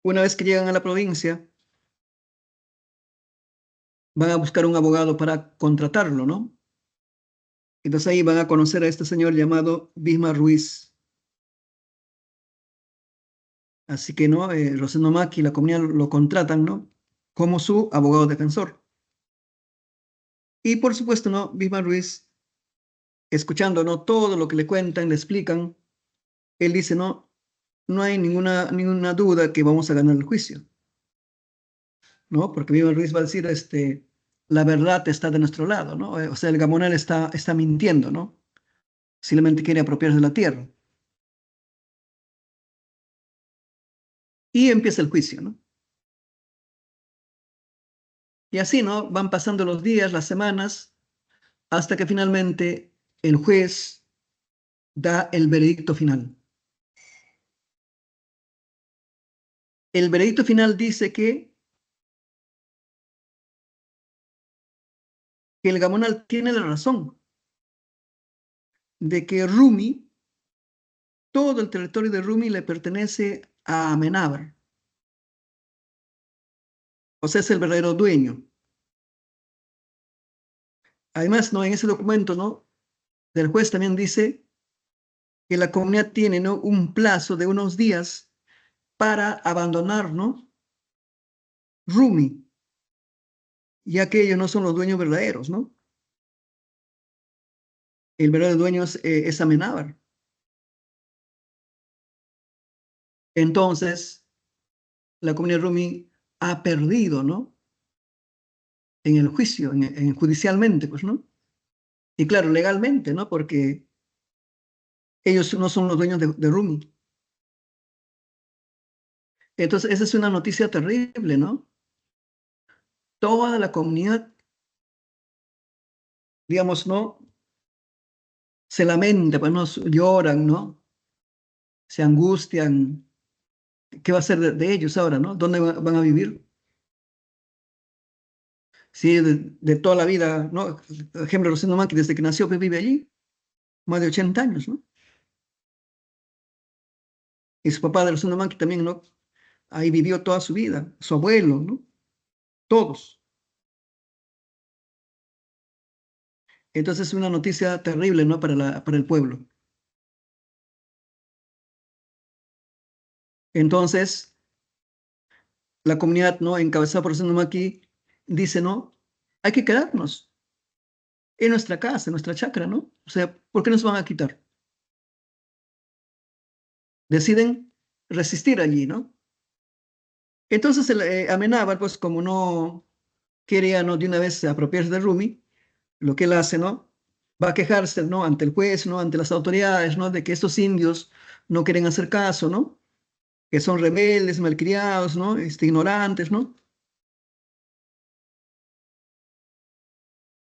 S1: Una vez que llegan a la provincia, van a buscar un abogado para contratarlo, ¿no? Entonces ahí van a conocer a este señor llamado Bismar Ruiz. Así que, ¿no? Rosendo Maki y la comunidad lo contratan, ¿no? Como su abogado defensor. Y por supuesto, ¿no? Bismarck Ruiz, escuchando, ¿no? Todo lo que le cuentan, le explican, él dice, no, no hay ninguna duda que vamos a ganar el juicio, ¿no? Porque Bismarck Ruiz va a decir, la verdad está de nuestro lado, ¿no? O sea, el Gamonal está mintiendo, ¿no? Simplemente quiere apropiarse de la tierra. Y empieza el juicio, ¿no? Y así, ¿no? Van pasando los días, las semanas, hasta que finalmente el juez da el veredicto final. El veredicto final dice que el Gamonal tiene la razón de que Rumi, todo el territorio de Rumi le pertenece a Amenábar, o sea, es el verdadero dueño. Además, ¿no? En ese documento, ¿no? Del juez también dice que la comunidad tiene, ¿no? Un plazo de unos días para abandonar, ¿no? Rumi, ya que ellos no son los dueños verdaderos, ¿no? El verdadero dueño es Amenábar. Entonces, la comunidad Rumi ha perdido, ¿no? En el juicio, judicialmente, pues, ¿no? Y claro, legalmente, ¿no? Porque ellos no son los dueños de Rumi. Entonces, esa es una noticia terrible, ¿no? Toda la comunidad, digamos, ¿no? Se lamenta, pues, ¿no? Lloran, ¿no? Se angustian. ¿Qué va a ser de ellos ahora, ¿no? ¿Dónde van a vivir? Sí, de toda la vida, ¿no? Por ejemplo, Rosendo Maki, desde que nació, pues vive allí, más de 80 años, ¿no? Y su papá de Rosendo Maki también, ¿no? Ahí vivió toda su vida, su abuelo, ¿no? Todos. Entonces es una noticia terrible, ¿no? Para el pueblo. Entonces, la comunidad, ¿no? Encabezada por Rosendo Maki, dice, ¿no? Hay que quedarnos en nuestra casa, en nuestra chacra, ¿no? O sea, ¿por qué nos van a quitar? Deciden resistir allí, ¿no? Entonces Amenábar, pues como no quería, ¿no? De una vez apropiarse de Rumi, lo que él hace, ¿no? Va a quejarse, ¿no? Ante el juez, ¿no? Ante las autoridades, ¿no? De que estos indios no quieren hacer caso, ¿no? Que son rebeldes, malcriados, ¿no? Ignorantes, ¿no?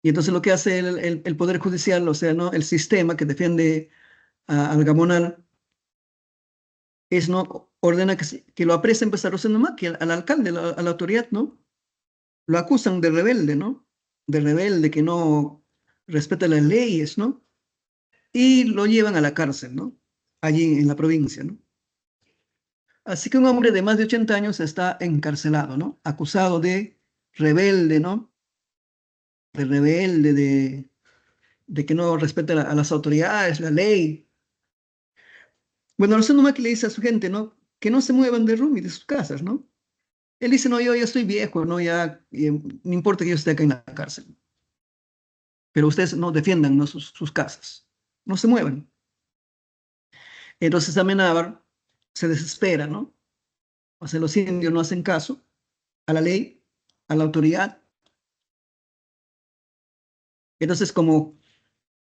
S1: Y entonces lo que hace el Poder Judicial, o sea, ¿no? El sistema que defiende al Gamonal, es, ¿no? Ordena que lo apresen, pues, a Rosendo Maki, al alcalde, a la autoridad, ¿no? Lo acusan de rebelde, ¿no? De rebelde que no respeta las leyes, ¿no? Y lo llevan a la cárcel, ¿no? Allí en la provincia, ¿no? Así que un hombre de más de 80 años está encarcelado, ¿no? Acusado de rebelde, ¿no? De rebelde, de que no respeta a las autoridades, la ley. Bueno, Rosendo Maki le dice a su gente, ¿no? Que no se muevan de Rumi, de sus casas, ¿no? Él dice, no, yo ya estoy viejo, ¿no? Ya, no importa que yo esté acá en la cárcel, pero ustedes no defiendan, ¿no? Sus casas, no se muevan. Entonces Amenábar se desespera, ¿no? O sea, los indios no hacen caso a la ley, a la autoridad. Entonces, como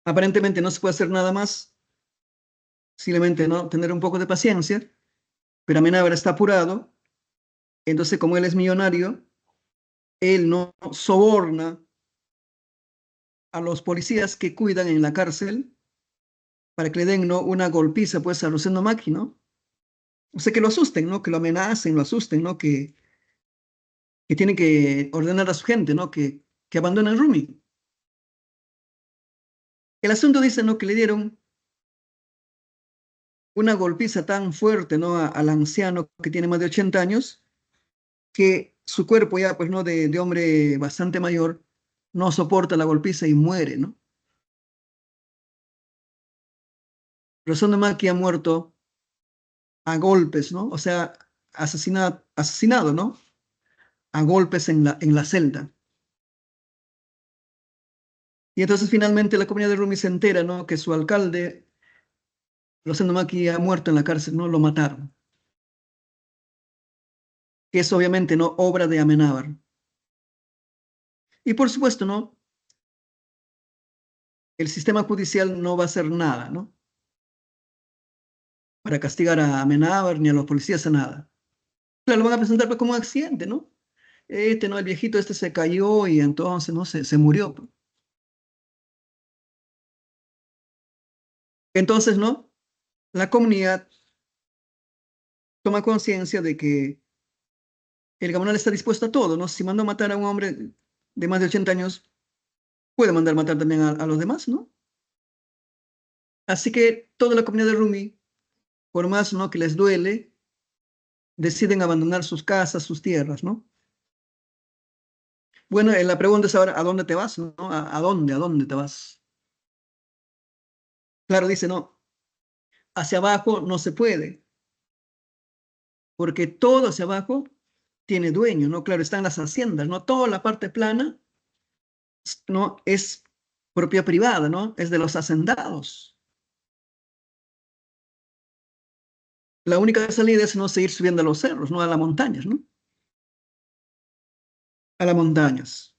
S1: aparentemente no se puede hacer nada más, simplemente no tener un poco de paciencia, pero Amenábar está apurado. Entonces, como él es millonario, él no soborna a los policías que cuidan en la cárcel para que le den, ¿no? Una golpiza, pues, a Rosendo Maki, ¿no? O sea, que lo asusten, ¿no? Que lo amenacen, lo asusten, ¿no? Que tienen que ordenar a su gente, ¿no? Que abandonen Rumi. El asunto dice, ¿no? Que le dieron una golpiza tan fuerte, ¿no? Al anciano que tiene más de 80 años, que su cuerpo ya, pues, ¿no? De hombre bastante mayor, no soporta la golpiza y muere, ¿no? Rosendo Maki ha muerto a golpes, ¿no? O sea, asesinado, ¿no? A golpes en la celda. Y entonces finalmente la comunidad de Rumi se entera, ¿no? Que su alcalde, Rosendo Maki, ha muerto en la cárcel, ¿no? Lo mataron. Que es obviamente, ¿no? Obra de Amenábar. Y por supuesto, ¿no? El sistema judicial no va a hacer nada, ¿no? Para castigar a Amenábar ni a los policías, a nada. Claro, lo van a presentar pues, como un accidente, ¿no? ¿No? El viejito este se cayó y entonces, ¿no? Se murió. Entonces, ¿no? La comunidad toma conciencia de que el gamonal está dispuesto a todo, ¿no? Si mandó a matar a un hombre de más de 80 años, puede mandar matar también a los demás, ¿no? Así que toda la comunidad de Rumi, por más, ¿no? Que les duele, deciden abandonar sus casas, sus tierras, ¿no? Bueno, la pregunta es ahora, ¿a dónde te vas, no? ¿A dónde? ¿A dónde te vas? Claro, dice, no, hacia abajo no se puede, porque todo hacia abajo tiene dueño, ¿no? Claro, están las haciendas, ¿no? Toda la parte plana, ¿no? Es propiedad privada, ¿no? Es de los hacendados. La única salida es no seguir subiendo a los cerros, ¿no? A las montañas, ¿no? A las montañas.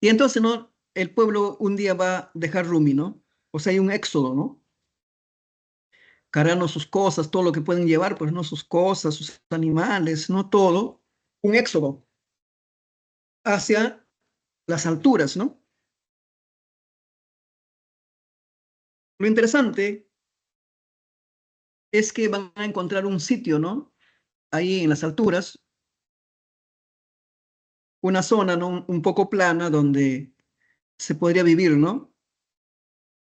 S1: Y entonces, ¿no? El pueblo un día va a dejar Rumi, ¿no? O sea, hay un éxodo, ¿no? Cargando sus cosas, todo lo que pueden llevar, pues, ¿no? Sus cosas, sus animales, ¿no? Todo. Un éxodo hacia las alturas, ¿no? Lo interesante es que van a encontrar un sitio, ¿no? Ahí en las alturas, una zona, ¿no? Un poco plana donde se podría vivir, ¿no?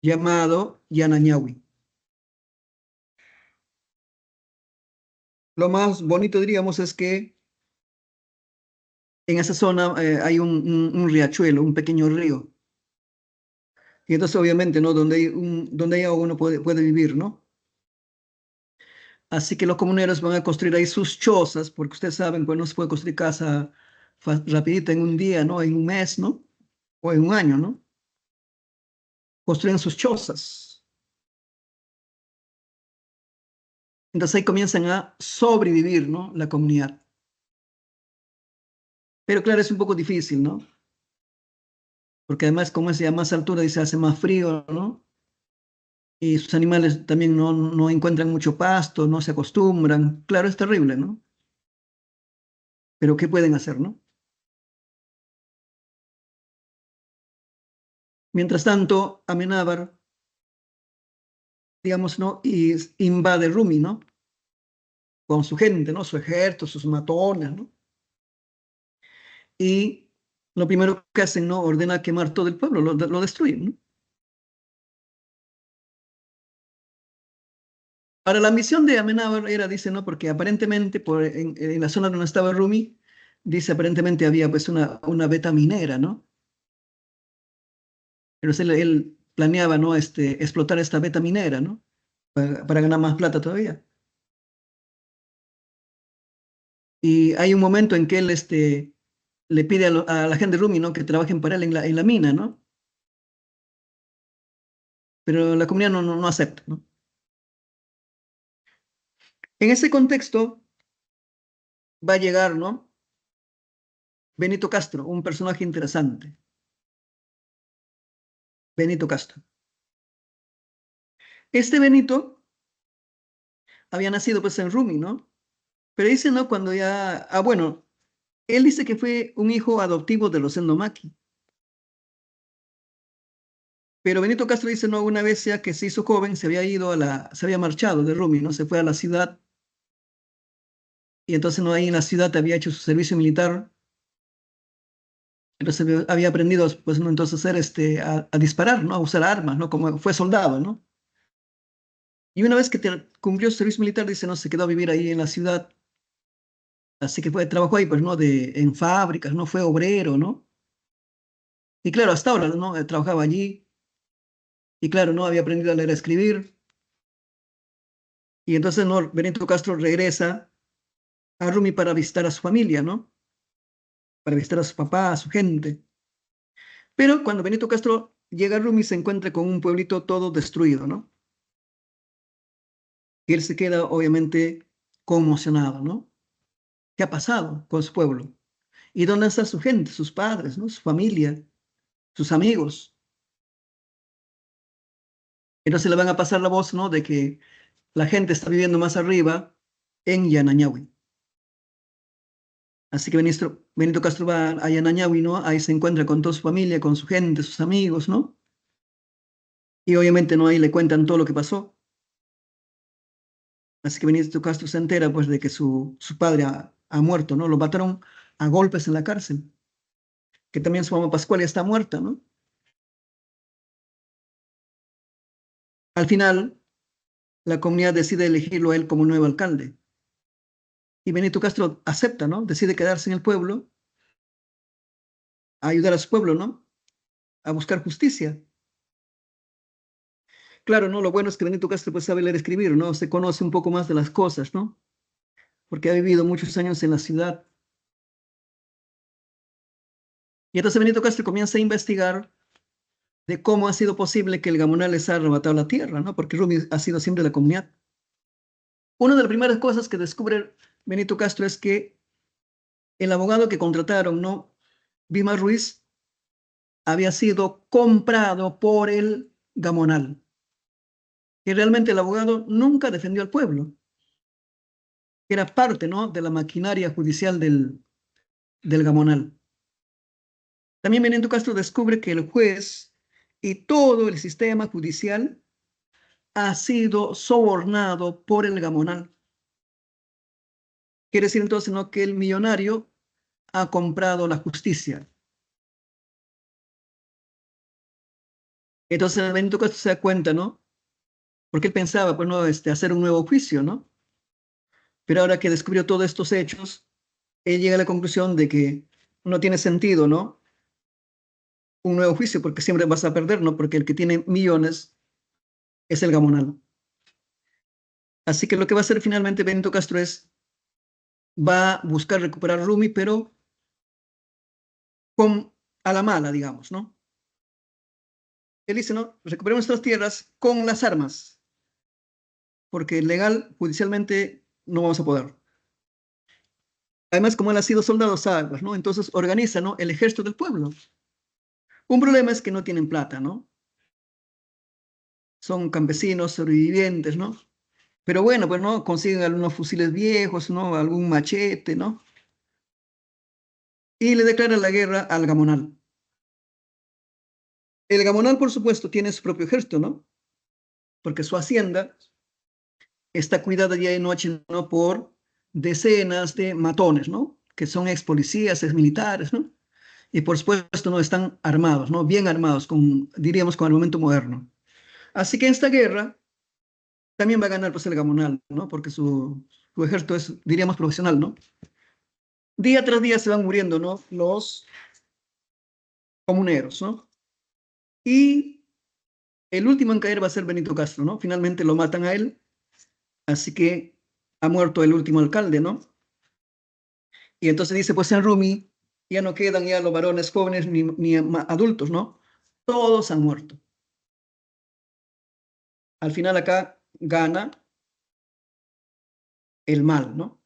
S1: Llamado Yanañahui. Lo más bonito, diríamos, es que en esa zona hay un riachuelo, un pequeño río. Y entonces, obviamente, ¿no? Donde hay agua uno puede vivir, ¿no? Así que los comuneros van a construir ahí sus chozas, porque ustedes saben, pues no se puede construir casa rapidito en un día, ¿no? En un mes, ¿no? O en un año, ¿no? Construyen sus chozas. Entonces ahí comienzan a sobrevivir, ¿no? La comunidad. Pero claro, es un poco difícil, ¿no? Porque además, como es a más altura, dice, hace más frío, ¿no? Y sus animales también no encuentran mucho pasto, no se acostumbran. Claro, es terrible, ¿no? Pero ¿qué pueden hacer, no? Mientras tanto, Amenábar, digamos, ¿no? Y invade Rumi, ¿no? Con su gente, ¿no? Su ejército, sus matones, ¿no? Y lo primero que hacen, ¿no? Ordena quemar todo el pueblo, lo destruyen, ¿no? Ahora, la misión de Amenábar era, dice, ¿no? Porque aparentemente en la zona donde estaba Rumi, dice, aparentemente había pues una beta minera, ¿no? Pero él planeaba, ¿no? Explotar esta beta minera, ¿no? Para ganar más plata todavía. Y hay un momento en que él le pide a la gente de Rumi, ¿no? Que trabajen para él en la mina, ¿no? Pero la comunidad no acepta, ¿no? En ese contexto va a llegar, ¿no? Benito Castro, un personaje interesante. Benito Castro. Este Benito había nacido pues en Rumi, ¿no? Pero dice, ¿no? Cuando ya, bueno, él dice que fue un hijo adoptivo de los Endomaki. Pero Benito Castro dice, no, una vez ya que se hizo joven, se había marchado de Rumi, ¿no? Se fue a la ciudad y entonces, ¿no? Ahí en la ciudad había hecho su servicio militar. Entonces había aprendido, pues, ¿no? Entonces a disparar, ¿no? A usar armas, ¿no? Como fue soldado, ¿no? Y una vez que cumplió su servicio militar, dice, no, se quedó a vivir ahí en la ciudad. Así que trabajó ahí, pues, ¿no? En fábricas, ¿no? Fue obrero, ¿no? Y claro, hasta ahora, ¿no? Trabajaba allí. Y claro, no había aprendido a leer y a escribir. Y entonces, ¿no? Benito Castro regresa a Rumi para visitar a su familia, ¿no? para visitar a su papá, a su gente. Pero cuando Benito Castro llega a Rumi se encuentra con un pueblito todo destruido, ¿no? Y él se queda obviamente conmocionado, ¿no? ¿Qué ha pasado con su pueblo? ¿Y dónde está su gente, sus padres, ¿no? Su familia, sus amigos? Entonces le van a pasar la voz, ¿no? De que la gente está viviendo más arriba en Yanañahui. Así que Benito Castro va a Yanañahui, ¿no? Ahí se encuentra con toda su familia, con su gente, sus amigos, ¿no? Y obviamente, ¿no? Ahí le cuentan todo lo que pasó. Así que Benito Castro se entera, pues, de que su padre ha muerto, ¿no? Lo mataron a golpes en la cárcel. Que también su mamá Pascual ya está muerta, ¿no? Al final, la comunidad decide elegirlo a él como nuevo alcalde. Y Benito Castro acepta, ¿no? Decide quedarse en el pueblo, a ayudar a su pueblo, ¿no? A buscar justicia. Claro, ¿no? Lo bueno es que Benito Castro pues sabe leer y escribir, ¿no? Se conoce un poco más de las cosas, ¿no? Porque ha vivido muchos años en la ciudad. Y entonces Benito Castro comienza a investigar de cómo ha sido posible que el Gamonal les haya arrebatado la tierra, ¿no? Porque Rumi ha sido siempre la comunidad. Una de las primeras cosas que descubre Benito Castro es que el abogado que contrataron, ¿no? Bima Ruiz, había sido comprado por el Gamonal. Y realmente el abogado nunca defendió al pueblo, que era parte, ¿no? De la maquinaria judicial del Gamonal. También Benito Castro descubre que el juez y todo el sistema judicial ha sido sobornado por el Gamonal. Quiere decir entonces, ¿no? Que el millonario ha comprado la justicia. Entonces Benito Castro se da cuenta, ¿no? Porque él pensaba, pues, no, hacer un nuevo juicio, ¿no? Pero ahora que descubrió todos estos hechos, él llega a la conclusión de que no tiene sentido, ¿no? Un nuevo juicio, porque siempre vas a perder, ¿no? Porque el que tiene millones es el Gamonal. Así que lo que va a hacer finalmente Benito Castro es, va a buscar recuperar Rumi, pero con, a la mala, digamos, ¿no? Él dice, no, recuperemos nuestras tierras con las armas, porque legal, judicialmente, no vamos a poder. Además, como él ha sido soldado, sabe, pues, ¿no? Entonces organiza, ¿no? El ejército del pueblo. Un problema es que no tienen plata, ¿no? Son campesinos, sobrevivientes, ¿no? Pero bueno, pues, ¿no? Consiguen algunos fusiles viejos, ¿no? Algún machete, ¿no? Y le declaran la guerra al Gamonal. El Gamonal, por supuesto, tiene su propio ejército, ¿no? Porque su hacienda está cuidada día y noche, ¿no? Por decenas de matones, ¿no? Que son ex policías, ex militares, ¿no? Y por supuesto, ¿no? Están armados, ¿no? Bien armados, diríamos, con armamento moderno. Así que en esta guerra también va a ganar, pues, el Gamonal, ¿no? Porque su ejército es, diríamos, profesional, ¿no? Día tras día se van muriendo, ¿no? Los comuneros, ¿no? Y el último en caer va a ser Benito Castro, ¿no? Finalmente lo matan a él, así que ha muerto el último alcalde, ¿no? Y entonces dice, pues en Rumi ya no quedan ya los varones jóvenes ni adultos, ¿no? Todos han muerto. Al final acá gana el mal, ¿no?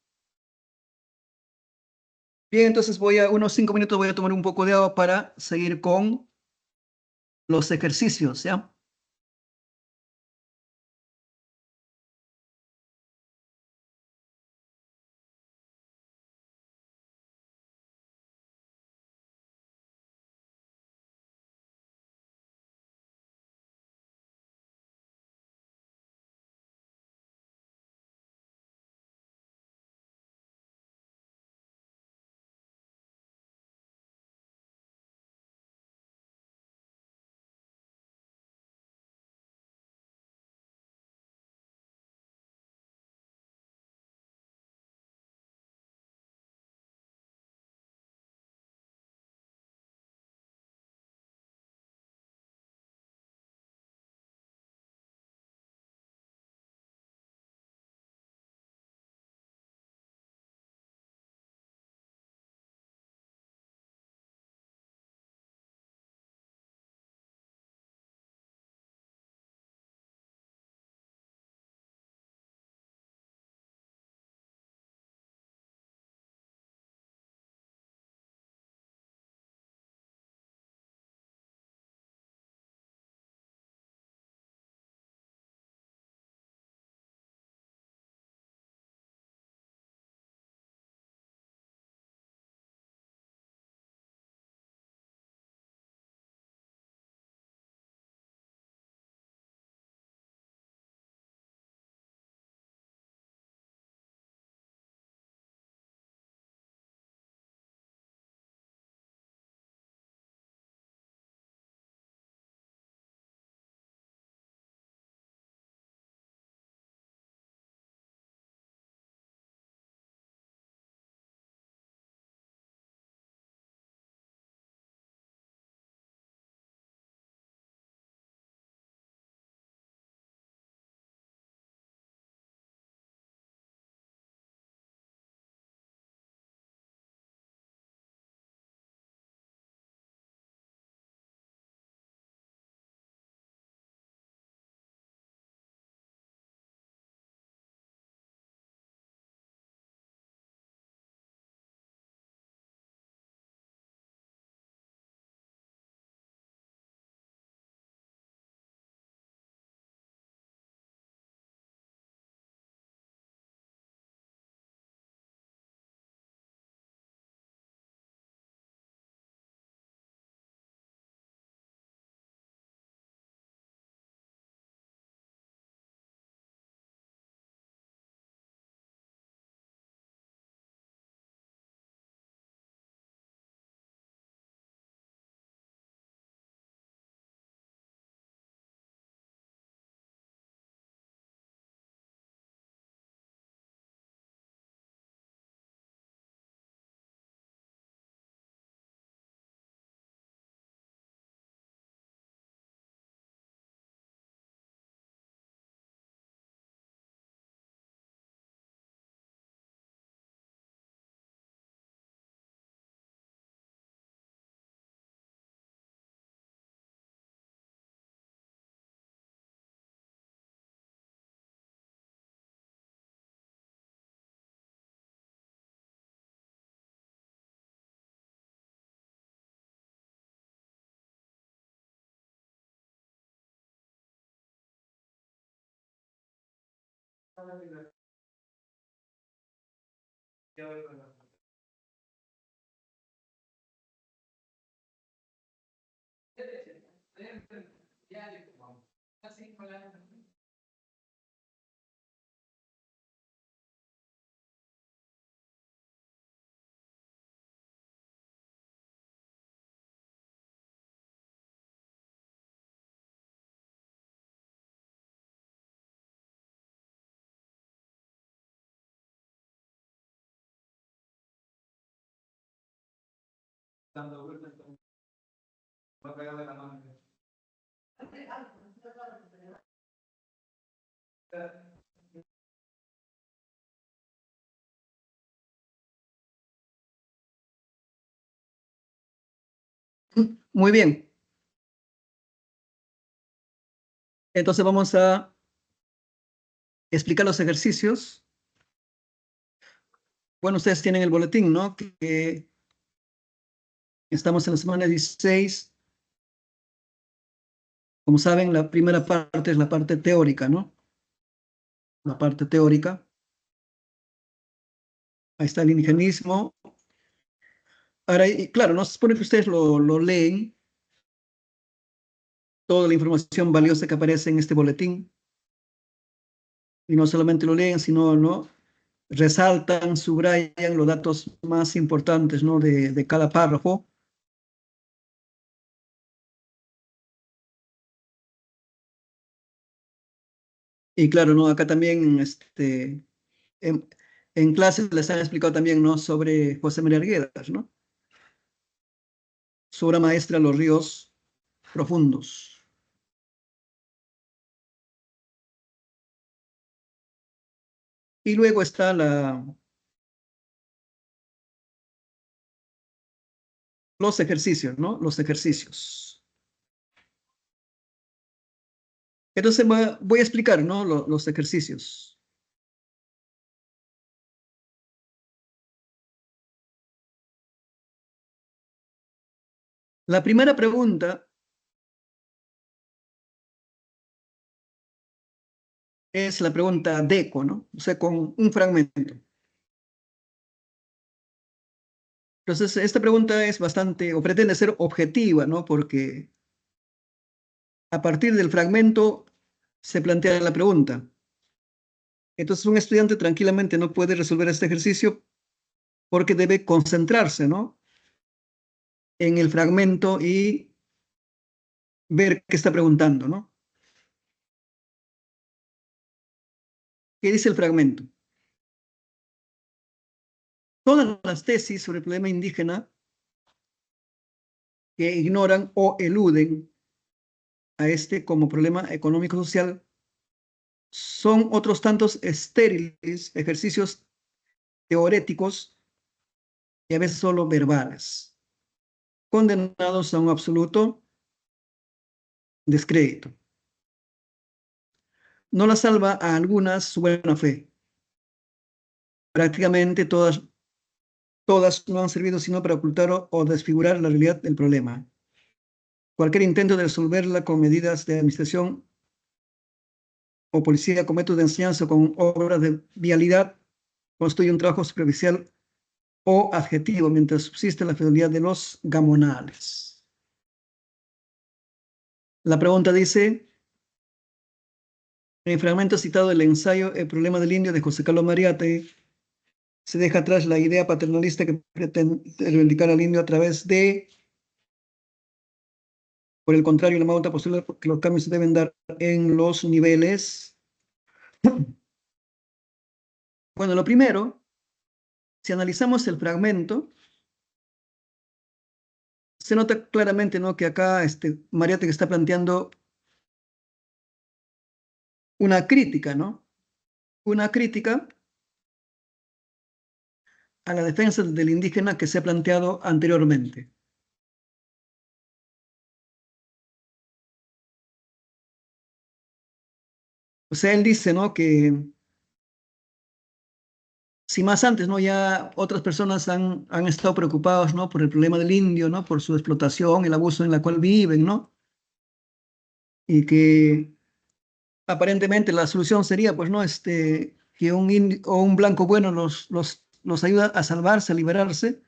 S1: Bien, entonces unos 5 minutos voy a tomar un poco de agua para seguir con los ejercicios, ¿ya? Muy bien. Entonces vamos a explicar los ejercicios. Bueno, ustedes tienen el boletín, ¿no? Que estamos en la semana 16. Como saben, la primera parte es la parte teórica, ¿no? La parte teórica. Ahí está el indigenismo. Ahora, y claro, no se supone que ustedes lo leen, toda la información valiosa que aparece en este boletín, y no solamente lo leen, sino, ¿no? Resaltan, subrayan los datos más importantes, ¿no? De cada párrafo. Y claro, ¿no? Acá también, en, en clases les han explicado también, ¿no? Sobre José María Arguedas, ¿no? Su obra maestra, Los ríos profundos. Y luego está los ejercicios, ¿no? Los ejercicios. Entonces voy a explicar, ¿no? Los ejercicios. La primera pregunta es la pregunta DECO, ¿no? O sea, con un fragmento. Entonces, esta pregunta es bastante, o pretende ser objetiva, ¿no? Porque a partir del fragmento se plantea la pregunta. Entonces, un estudiante tranquilamente no puede resolver este ejercicio porque debe concentrarse, ¿no? En el fragmento y ver qué está preguntando, ¿no? ¿Qué dice el fragmento? Todas las tesis sobre el problema indígena que ignoran o eluden a este como problema económico-social son otros tantos estériles ejercicios teoréticos y a veces solo verbales, condenados a un absoluto descrédito. No la salva a algunas su buena fe. Prácticamente todas no han servido sino para ocultar o desfigurar la realidad del problema. Cualquier intento de resolverla con medidas de administración o policía con métodos de enseñanza o con obras de vialidad constituye un trabajo superficial o adjetivo mientras subsiste la fidelidad de los gamonales. La pregunta dice, en el fragmento citado del ensayo El problema del indio de José Carlos Mariátegui, se deja atrás la idea paternalista que pretende reivindicar al indio a través de, por el contrario, la pauta postula que los cambios se deben dar en los niveles. Bueno, lo primero, si analizamos el fragmento, se nota claramente, ¿no? Que acá Mariátegui está planteando una crítica, ¿no? Una crítica a la defensa del indígena que se ha planteado anteriormente. O sea, él dice, ¿no? Que si más antes, ¿no? Ya otras personas han estado preocupadas, ¿no? Por el problema del indio, ¿no? Por su explotación, el abuso en la cual viven, ¿no? Y que aparentemente la solución sería, pues, ¿no? Que un indio o un blanco bueno los ayuda a salvarse, a liberarse,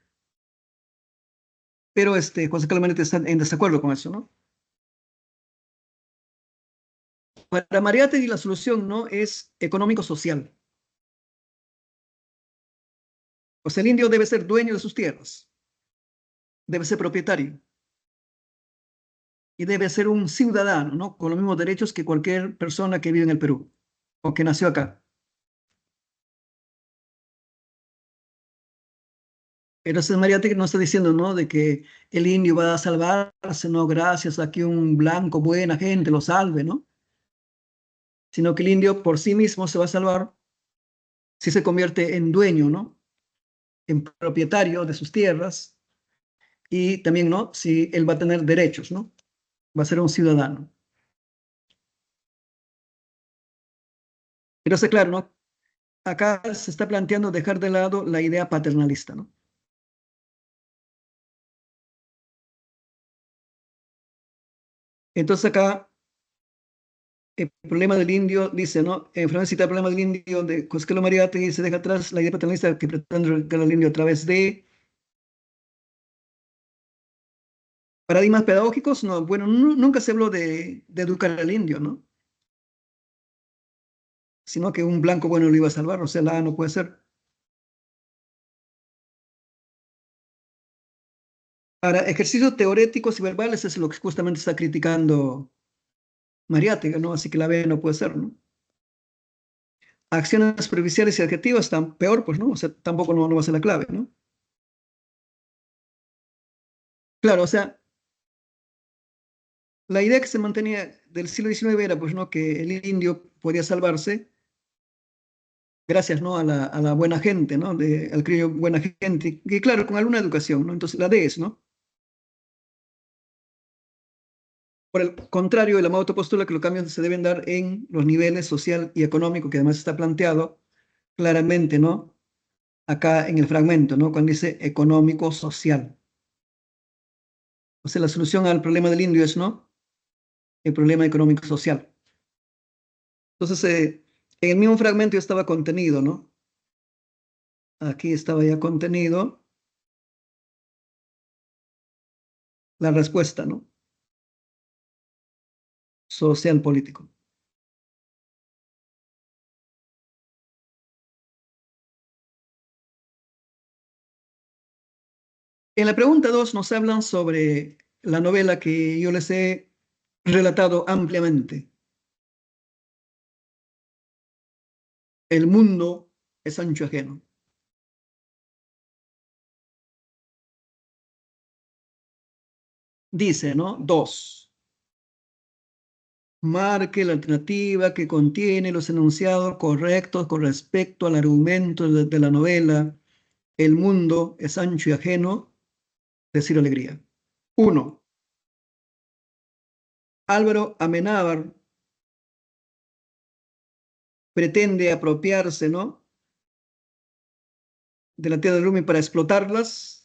S1: pero José Clemente está en desacuerdo con eso, ¿no? Para Mariátegui la solución no es económico-social. O sea, el indio debe ser dueño de sus tierras, debe ser propietario y debe ser un ciudadano, ¿no? Con los mismos derechos que cualquier persona que vive en el Perú o que nació acá. Entonces Mariátegui no está diciendo, ¿no? De que el indio va a salvarse, ¿no? Gracias a que un blanco, buena gente lo salve, ¿no? Sino que el indio por sí mismo se va a salvar si se convierte en dueño, ¿no? En propietario de sus tierras y también, ¿no? Si él va a tener derechos, ¿no? Va a ser un ciudadano. Entonces, claro, ¿no? Acá se está planteando dejar de lado la idea paternalista, ¿no? Entonces acá el problema del indio, dice, ¿no? En Francia cita el problema del indio de Cosquelo Mariátegui y se deja atrás la idea paternalista que pretende educar al indio a través de paradigmas pedagógicos. No, bueno, nunca se habló de educar al indio, ¿no? Sino que un blanco bueno lo iba a salvar, o sea, la A no puede ser. Ahora, ejercicios teoréticos y verbales es lo que justamente está criticando Mariátegui, ¿no? Así que la B no puede ser, ¿no? Acciones previsiones y adjetivos están peor, pues, ¿no? O sea, tampoco no va a ser la clave, ¿no? Claro, o sea, la idea que se mantenía del siglo XIX era, pues, ¿no? Que el indio podía salvarse gracias, ¿no? A la buena gente, ¿no? Al criollo buena gente, que claro, con alguna educación, ¿no? Entonces, la D es, ¿no? Por el contrario, el Amauto postula que los cambios se deben dar en los niveles social y económico, que además está planteado claramente, ¿no? Acá en el fragmento, ¿no? Cuando dice económico-social. O sea, la solución al problema del indio es, ¿no? El problema económico-social. Entonces, en el mismo fragmento ya estaba contenido, ¿no? Aquí estaba ya contenido la respuesta, ¿no? Social político. En la pregunta 2 nos hablan sobre la novela que yo les he relatado ampliamente. El mundo es ancho ajeno. Dice, ¿no? 2. Marque la alternativa que contiene los enunciados correctos con respecto al argumento de la novela. El mundo es ancho y ajeno, decir alegría. 1. Álvaro Amenábar pretende apropiarse, ¿no? De la tierra de Lumi para explotarlas.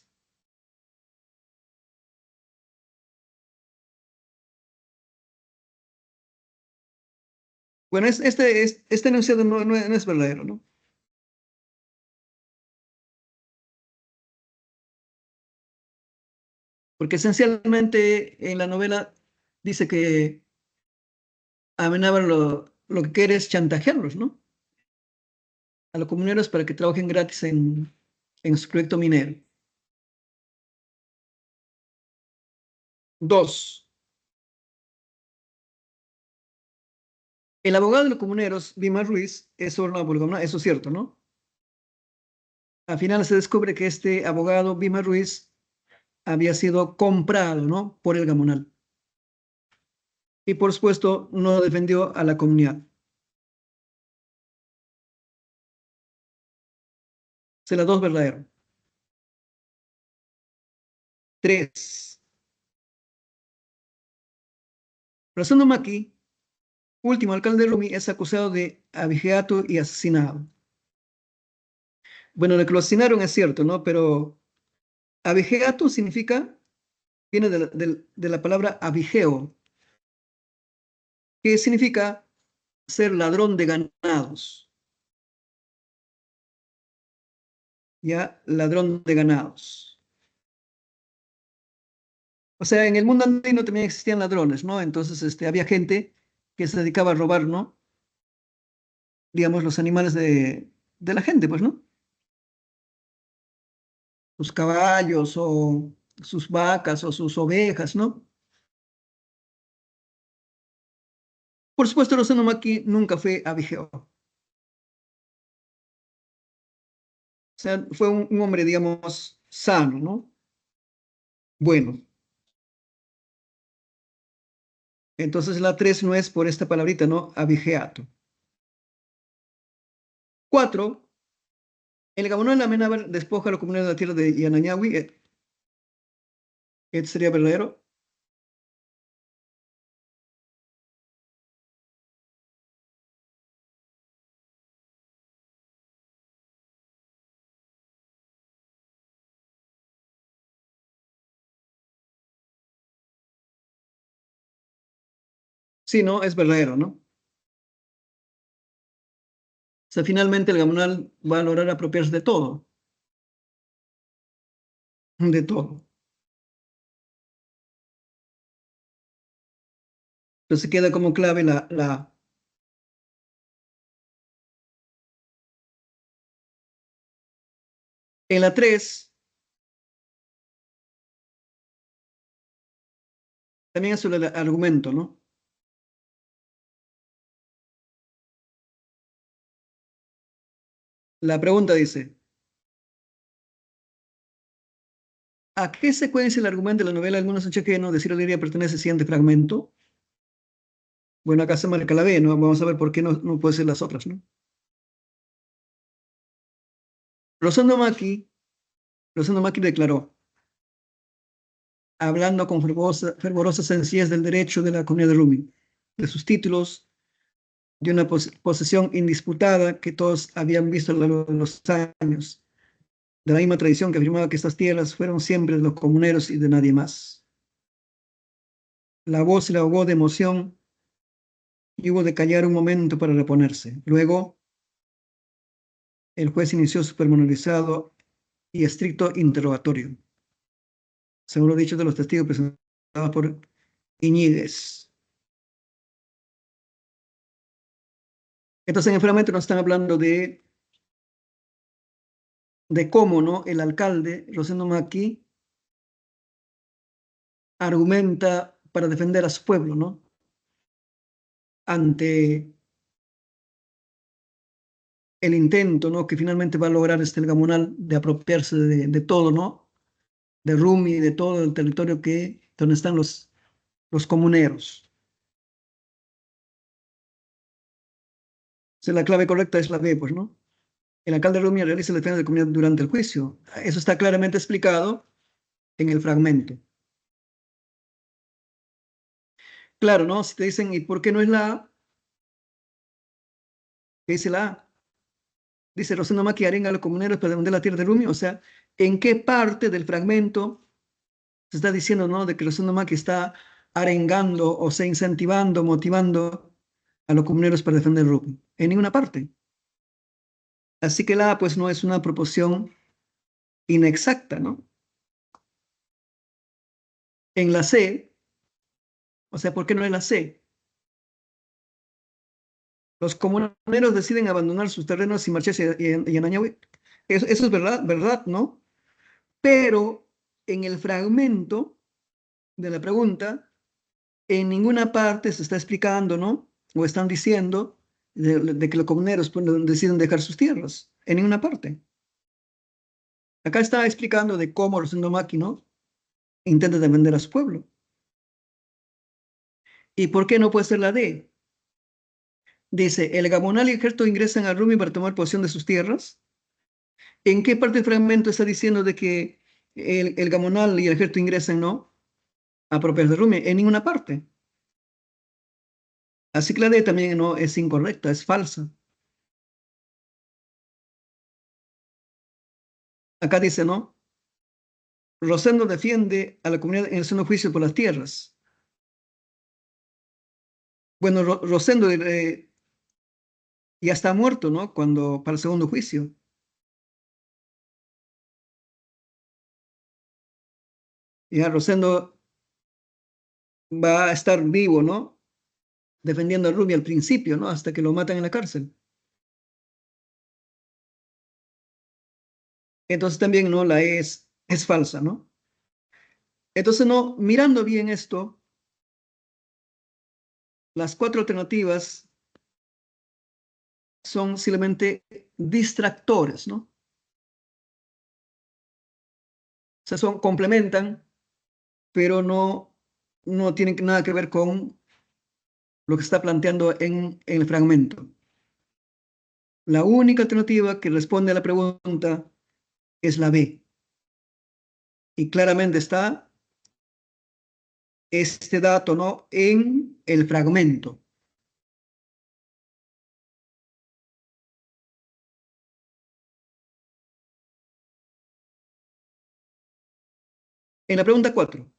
S1: Bueno, este enunciado no es verdadero, ¿no? Porque esencialmente en la novela dice que Amenábar lo que quiere es chantajearlos, ¿no? A los comuneros para que trabajen gratis en su proyecto minero. 2. El abogado de los comuneros, Lima Ruiz, es sobornado por el gobernador, eso es cierto, ¿no? Al final se descubre que este abogado, Bima Ruiz, había sido comprado, ¿no? Por el Gamonal. Y por supuesto, no defendió a la comunidad. Se las dos verdadero. 3. Rosendo Maki, último alcalde de Rumi, es acusado de abigeato y asesinado. Bueno, lo que lo asesinaron es cierto, ¿no? Pero abigeato significa, viene de la palabra abigeo, que significa ser ladrón de ganados. Ya, ladrón de ganados. O sea, en el mundo andino también existían ladrones, ¿no? Entonces, había gente que se dedicaba a robar, ¿no? Digamos, los animales de la gente, pues, ¿no? Sus caballos o sus vacas o sus ovejas, ¿no? Por supuesto, Rosendo Maki nunca fue abigeo. O sea, fue un hombre, digamos, sano, ¿no? Bueno, entonces la 3 no es por esta palabrita, ¿no? Abigeato. 4, el Gamonal Amenábar despoja a la comunidad de la tierra de Yanañahui, sería verdadero. Sí, no, es verdadero, ¿no? O sea, finalmente el Gamonal va a lograr apropiarse de todo. Entonces queda como clave la. En la 3 también es el argumento, ¿no? La pregunta dice, ¿a qué secuencia el argumento de la novela El mundo es chequeno de Ciro Liria pertenece el siguiente fragmento? Bueno, acá se marca la B, ¿no? Vamos a ver por qué no puede ser las otras, ¿no? Rosendo Maki, Rosendo Maki declaró, hablando con fervorosa sencillez del derecho de la comunidad de Rumi, de sus títulos, de una posesión indisputada que todos habían visto a lo largo de los años, de la misma tradición que afirmaba que estas tierras fueron siempre de los comuneros y de nadie más. La voz se le ahogó de emoción y hubo de callar un momento para reponerse. Luego, el juez inició su pormenorizado y estricto interrogatorio, según lo dicho de los testigos presentados por Iñiguez. Entonces, en el fragmento nos están hablando de cómo, ¿no? El alcalde, Rosendo Maki, argumenta para defender a su pueblo, ¿no? Ante el intento, ¿no? Que finalmente va a lograr el Gamonal de apropiarse de todo, ¿no? De Rumi, de todo el territorio donde están los comuneros. O sea, la clave correcta es la B, pues, ¿no? El alcalde Rumi realiza la defensa de la comunidad durante el juicio. Eso está claramente explicado en el fragmento. Claro, ¿no? Si te dicen, ¿y por qué no es la A? ¿Qué dice la A? Dice Rosendo Maki arenga a los comuneros para defender la tierra de Rumi. O sea, ¿en qué parte del fragmento se está diciendo, ¿no? De que Rosendo Maki está arengando, o sea, incentivando, motivando a los comuneros para defender Rumi? En ninguna parte. Así que la A, pues, no es una proporción inexacta, ¿no? En la C, o sea, ¿por qué no en la C? Los comuneros deciden abandonar sus terrenos y marcharse a Yanañahui. Eso es verdad, verdad, ¿no? Pero en el fragmento de la pregunta, en ninguna parte se está explicando, ¿no? O están diciendo de que los comuneros pues, deciden dejar sus tierras. En ninguna parte. Acá está explicando de cómo Rosendo Maki, ¿no? Intenta defender a su pueblo. ¿Y por qué no puede ser la D? Dice, el Gamonal y el ejército ingresan a Rumi para tomar posesión de sus tierras. ¿En qué parte del fragmento está diciendo de que el Gamonal y el ejército ingresan, ¿no? A apropiarse de Rumi? En ninguna parte. Así que la D también no es incorrecta, es falsa. Acá dice, ¿no? Rosendo defiende a la comunidad en el seno juicio por las tierras. Bueno, Rosendo ya está muerto, ¿no? Cuando, para el segundo juicio. Ya Rosendo va a estar vivo, ¿no? Defendiendo a Rumi al principio, ¿no? Hasta que lo matan en la cárcel. Entonces también, ¿no? La es falsa, ¿no? Entonces, no, mirando bien esto, las cuatro alternativas son simplemente distractores, ¿no? O sea, son, complementan, pero no tienen nada que ver con lo que está planteando en el fragmento. La única alternativa que responde a la pregunta es la B. Y claramente está este dato, ¿no? En el fragmento. En la pregunta 4,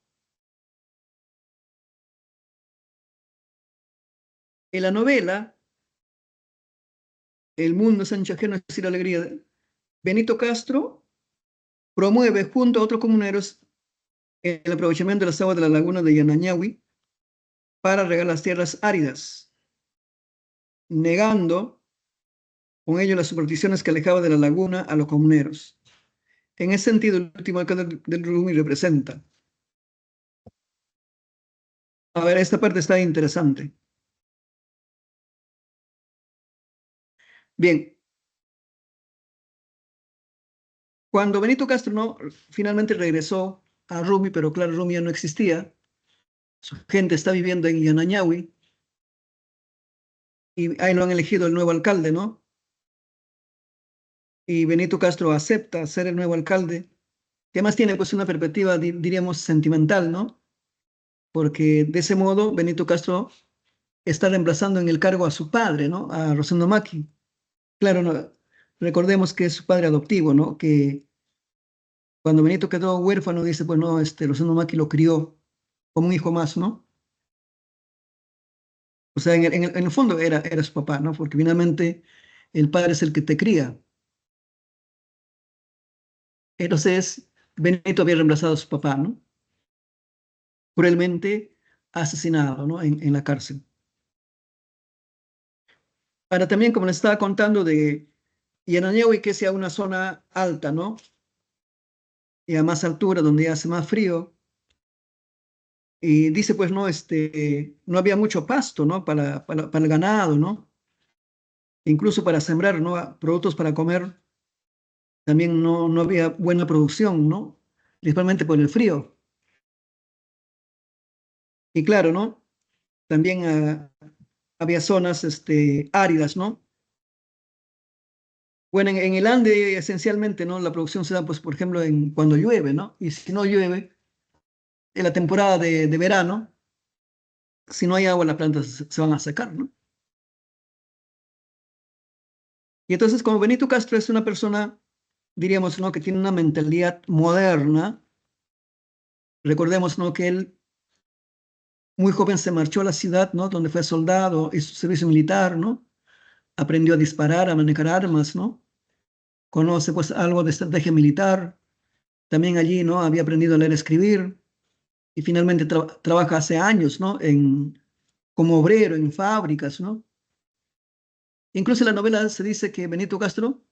S1: en la novela El mundo es ancho ajeno, es decir, alegría, Benito Castro promueve junto a otros comuneros el aprovechamiento de las aguas de la laguna de Yanañahui para regar las tierras áridas, negando con ello las supersticiones que alejaban de la laguna a los comuneros. En ese sentido, el último alcalde del Rumi representa. A ver, esta parte está interesante. Bien, cuando Benito Castro no, finalmente regresó a Rumi, pero claro, Rumi ya no existía, su gente está viviendo en Yanañahui y ahí lo han elegido el nuevo alcalde, ¿no? Y Benito Castro acepta ser el nuevo alcalde, que más tiene pues una perspectiva, diríamos, sentimental, ¿no? Porque de ese modo Benito Castro está reemplazando en el cargo a su padre, ¿no? A Rosendo Maki. Claro, no, recordemos que es su padre adoptivo, ¿no? Que cuando Benito quedó huérfano, dice, pues no, Rosendo Maki lo crió como un hijo más, ¿no? O sea, en el fondo era su papá, ¿no? Porque finalmente el padre es el que te cría. Entonces, Benito había reemplazado a su papá, ¿no? Cruelmente asesinado, ¿no? En la cárcel. Ahora también, como les estaba contando de Yanañahui, que sea una zona alta, ¿no? Y a más altura, donde hace más frío. Y dice, pues, no, no había mucho pasto, ¿no? Para el ganado, ¿no? Incluso para sembrar, ¿no? Productos para comer, también no había buena producción, ¿no? Principalmente por el frío. Y claro, ¿no? También había zonas, áridas, ¿no? Bueno, en el Ande, esencialmente, ¿no? La producción se da, pues, por ejemplo, cuando llueve, ¿no? Y si no llueve, en la temporada de verano, si no hay agua, las plantas se van a secar, ¿no? Y entonces, como Benito Castro es una persona, diríamos, ¿no? Que tiene una mentalidad moderna, recordemos, ¿no? Que él muy joven se marchó a la ciudad, ¿no? Donde fue soldado, hizo servicio militar, ¿no? Aprendió a disparar, a manejar armas, ¿no? Conoce, pues, algo de estrategia militar. También allí, ¿no? Había aprendido a leer y escribir. Y finalmente trabaja hace años, ¿no? Como obrero en fábricas, ¿no? Incluso en la novela se dice que Benito Castro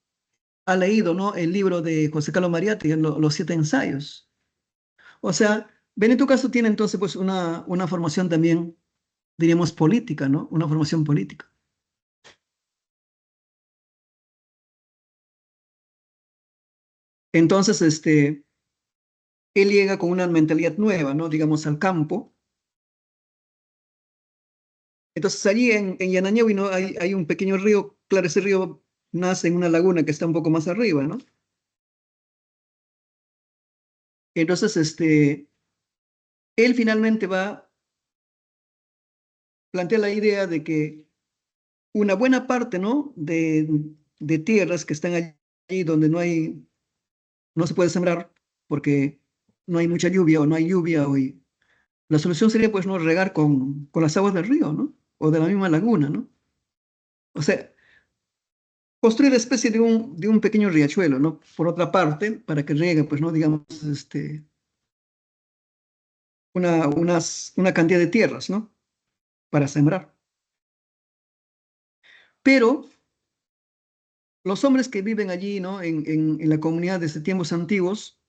S1: ha leído, ¿no? El libro de José Carlos Mariátegui, Los Siete Ensayos. O sea, Benito Castro tiene entonces pues una formación también, diríamos, política, ¿no? Una formación política. Entonces, él llega con una mentalidad nueva, ¿no? Digamos, al campo. Entonces, allí en Yanañahui, ¿no? Hay un pequeño río, claro, ese río nace en una laguna que está un poco más arriba, ¿no? Entonces, él finalmente va plantea la idea de que una buena parte, ¿no? De tierras que están allí donde no se puede sembrar porque no hay mucha lluvia o no hay lluvia. La solución sería, pues, no, regar con las aguas del río, ¿no? O de la misma laguna, ¿no? O sea, construir especie de un pequeño riachuelo, ¿no? Por otra parte, para que riegue, pues, ¿no? Digamos, una cantidad de tierras, ¿no? Para sembrar. Pero los hombres que viven allí, ¿no? En la comunidad desde tiempos antiguos,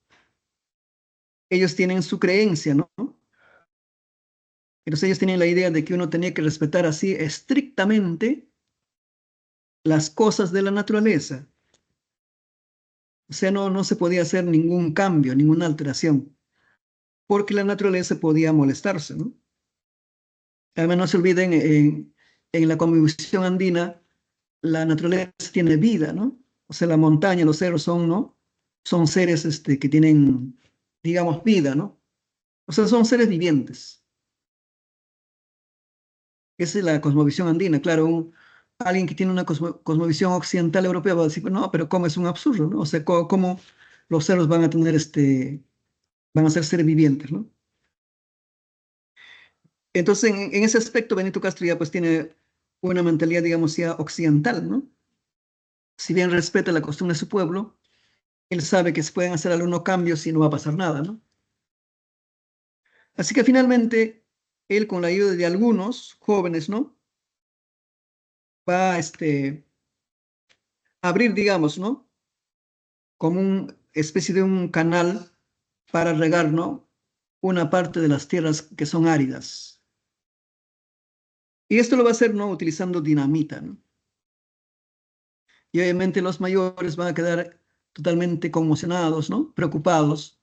S1: ellos tienen su creencia, ¿no? Entonces ellos tienen la idea de que uno tenía que respetar así estrictamente las cosas de la naturaleza. O sea, no se podía hacer ningún cambio, ninguna alteración, porque la naturaleza podía molestarse, ¿no? Además, no se olviden, en la convicción andina, la naturaleza tiene vida, ¿no? O sea, la montaña, los cerros son, ¿no? Son seres que tienen, digamos, vida, ¿no? O sea, son seres vivientes. Esa es la cosmovisión andina. Claro, alguien que tiene una cosmovisión occidental europea va a decir, no, pero ¿cómo es un absurdo, ¿no? O sea, ¿cómo los cerros van a tener van a ser seres vivientes, ¿no? Entonces, en ese aspecto, Benito Castro ya pues tiene una mentalidad, digamos, ya occidental, ¿no? Si bien respeta la costumbre de su pueblo, él sabe que se pueden hacer algunos cambios y no va a pasar nada, ¿no? Así que finalmente, él con la ayuda de algunos jóvenes, ¿no? Va a abrir, digamos, ¿no? Como una especie de un canal para regar, ¿no? Una parte de las tierras que son áridas. Y esto lo va a hacer, ¿no? Utilizando dinamita, ¿no? Y obviamente los mayores van a quedar totalmente conmocionados, ¿no? Preocupados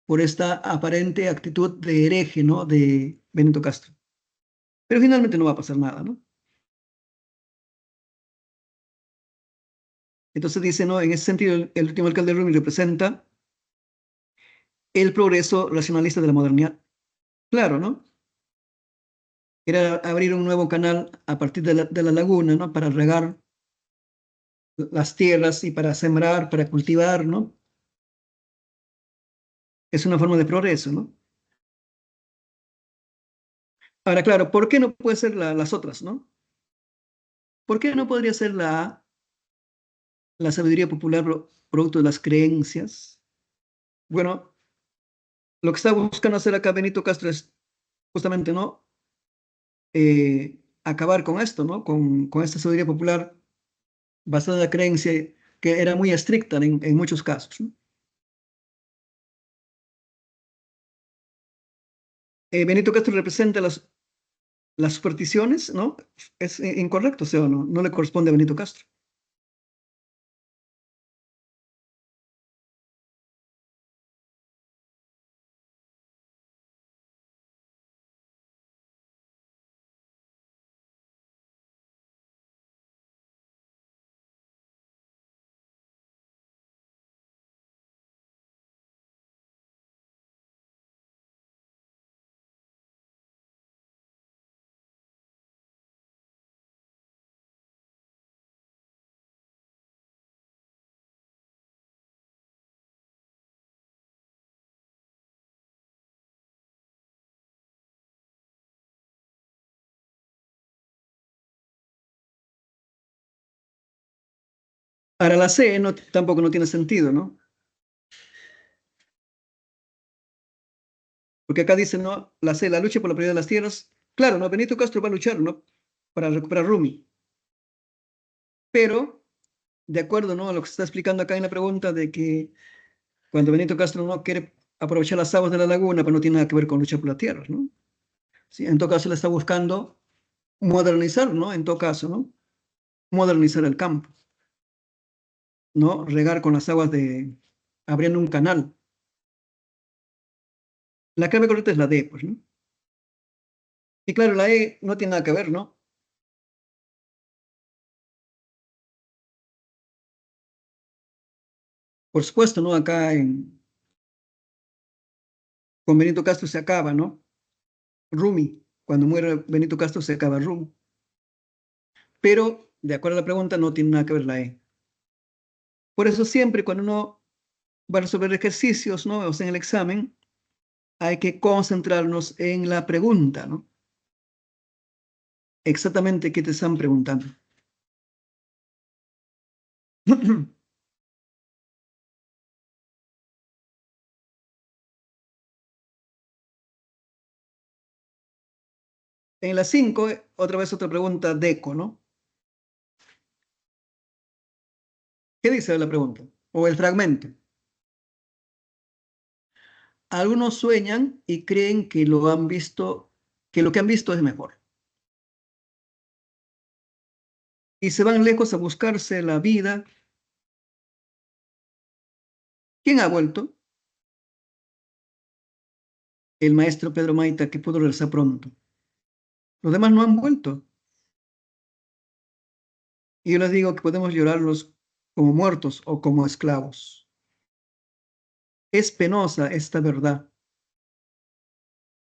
S1: por esta aparente actitud de hereje, ¿no? De Benito Castro. Pero finalmente no va a pasar nada, ¿no? Entonces dice, ¿no? En ese sentido, el último alcalde de Rumi representa el progreso racionalista de la modernidad. Claro, ¿no? Era abrir un nuevo canal a partir de la laguna, ¿no? Para regar las tierras y para sembrar, para cultivar, ¿no? Es una forma de progreso, ¿no? Ahora, claro, ¿por qué no puede ser las otras, ¿no? ¿Por qué no podría ser la sabiduría popular producto de las creencias? Bueno, lo que está buscando hacer acá Benito Castro es justamente, ¿no? Acabar con esto, ¿no? Con esta sabiduría popular basada en la creencia que era muy estricta en muchos casos, ¿no? Benito Castro representa las supersticiones, ¿no? Es incorrecto, o sea, no le corresponde a Benito Castro. Ahora la C no, tampoco no tiene sentido, ¿no? Porque acá dice, ¿no? La C, la lucha por la propiedad de las tierras. Claro, ¿no? Benito Castro va a luchar, ¿no? Para recuperar Rumi. Pero, de acuerdo, ¿no? A lo que se está explicando acá en la pregunta de que cuando Benito Castro no quiere aprovechar las aguas de la laguna, pues no tiene nada que ver con luchar por las tierras, ¿no? Sí, en todo caso, le está buscando modernizar, ¿no? En todo caso, ¿no? Modernizar el campo, ¿no? Regar con las aguas abriendo un canal. La clave correcta es la D, pues, ¿no? Y claro, la E no tiene nada que ver, ¿no? Por supuesto, ¿no? Acá con Benito Castro se acaba, ¿no? Rumi. Cuando muere Benito Castro se acaba Rumi. Pero, de acuerdo a la pregunta, no tiene nada que ver la E. Por eso siempre cuando uno va a resolver ejercicios, ¿no? O sea, en el examen, hay que concentrarnos en la pregunta, ¿no? Exactamente qué te están preguntando. En la 5, otra vez otra pregunta deco, ¿no? ¿Qué dice la pregunta? O el fragmento. Algunos sueñan y creen que lo han visto, que lo que han visto es mejor. Y se van lejos a buscarse la vida. ¿Quién ha vuelto? El maestro Pedro Maita, que pudo regresar pronto. Los demás no han vuelto. Y yo les digo que podemos llorarlos como muertos o como esclavos. Es penosa esta verdad,